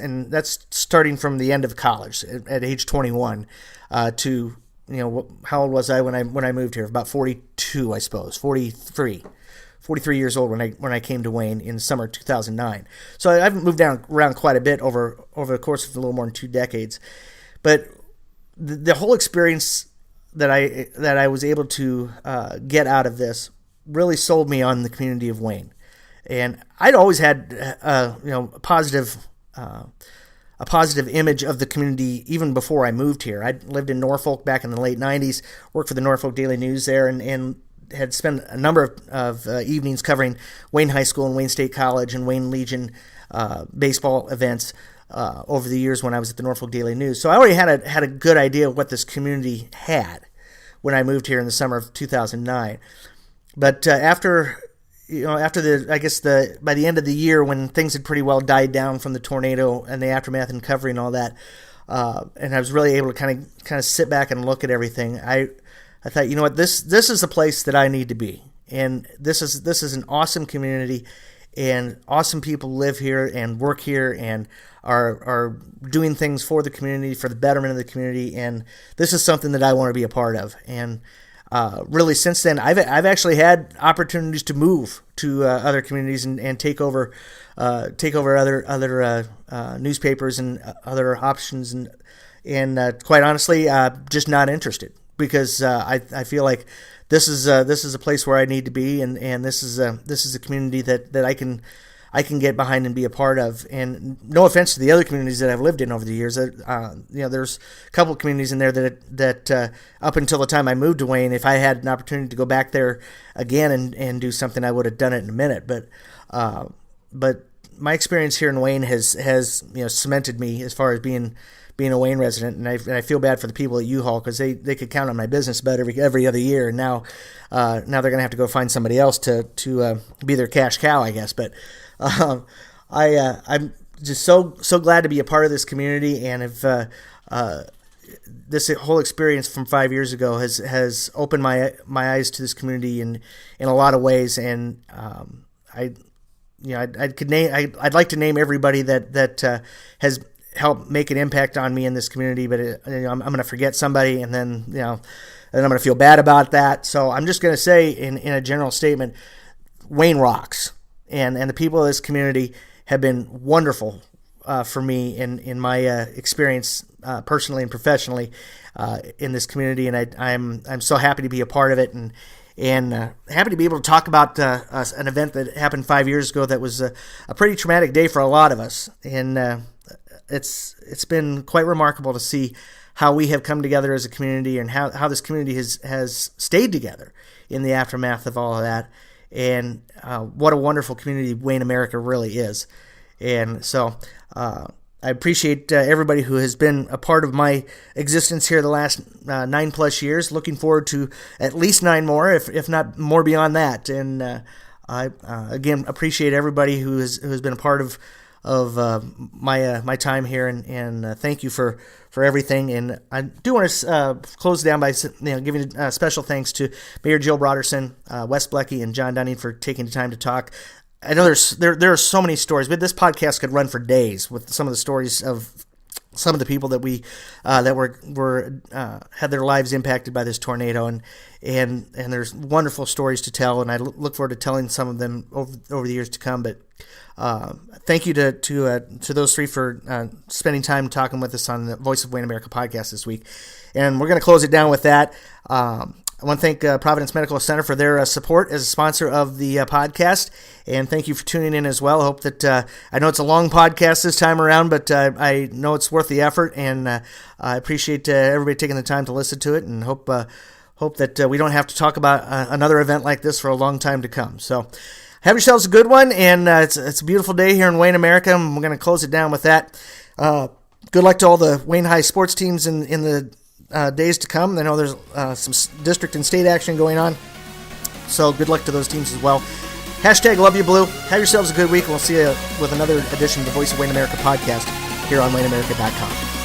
starting from the end of college at age 21 to how old was I when I moved here? About 42, I suppose, 43 years old when I came to Wayne in summer 2009. So I've moved around quite a bit over the course of a little more than 2 decades, but the whole experience that I was able to get out of this really sold me on the community of Wayne. And I'd always had a positive image of the community even before I moved here. I lived in Norfolk back in the late 90s, worked for the Norfolk Daily News there, and had spent a number of evenings covering Wayne High School and Wayne State College and Wayne Legion baseball events over the years when I was at the Norfolk Daily News. So I already had a good idea of what this community had when I moved here in the summer of 2009. But by the end of the year, when things had pretty well died down from the tornado and the aftermath and covering all that, and I was really able to kind of sit back and look at everything, I thought, you know what, this is the place that I need to be, and this is an awesome community, and awesome people live here and work here and are doing things for the community, for the betterment of the community, and this is something that I want to be a part of. And really, since then, I've actually had opportunities to move to other communities and take over other newspapers and other options, and quite honestly, just not interested, because I feel like this is a place where I need to be, and this is a community that I can get behind and be a part of. And no offense to the other communities that I've lived in over the years, there's a couple of communities in there that up until the time I moved to Wayne, if I had an opportunity to go back there again and do something, I would have done it in a minute. But my experience here in Wayne has cemented me as far as being a Wayne resident, and I feel bad for the people at U-Haul, because they could count on my business about every other year, and now they're going to have to go find somebody else to be their cash cow, I guess. But I'm just so glad to be a part of this community, and if this whole experience from 5 years ago has opened my eyes to this community in a lot of ways, and I'd like to name everybody that has helped make an impact on me in this community, but I'm going to forget somebody, and then I'm going to feel bad about that. So I'm just going to say in a general statement, Wayne rocks. And the people of this community have been wonderful for me in my experience personally and professionally in this community, and I'm so happy to be a part of it, and happy to be able to talk about an event that happened 5 years ago that was a pretty traumatic day for a lot of us, and it's been quite remarkable to see how we have come together as a community, and how this community has stayed together in the aftermath of all of that. And what a wonderful community Wayne America really is. And so I appreciate everybody who has been a part of my existence here the last 9+ years. Looking forward to at least 9 more, if not more beyond that. And I again appreciate everybody who has been a part of my time here, and thank you for everything. And I do want to close down by giving special thanks to Mayor Jill Brodersen, Wes Blecke, and John Dunning for taking the time to talk. I know there are so many stories, but this podcast could run for days with some of the stories of some of the people that we that were had their lives impacted by this tornado, and there's wonderful stories to tell, and I look forward to telling some of them over the years to come. But thank you to those three for spending time talking with us on the Voice of Wayne America podcast this week, and we're going to close it down with that. I want to thank Providence Medical Center for their support as a sponsor of the podcast, and thank you for tuning in as well. I hope that I know it's a long podcast this time around, but I know it's worth the effort, and I appreciate everybody taking the time to listen to it, and hope that we don't have to talk about another event like this for a long time to come. So have yourselves a good one, and it's a beautiful day here in Wayne America, and we're going to close it down with that. Good luck to all the Wayne High sports teams in the days to come. I know there's some district and state action going on, so good luck to those teams as well. Hashtag Love You Blue. Have yourselves a good week, and we'll see you with another edition of the Voice of Wayne America podcast here on WayneAmerica.com.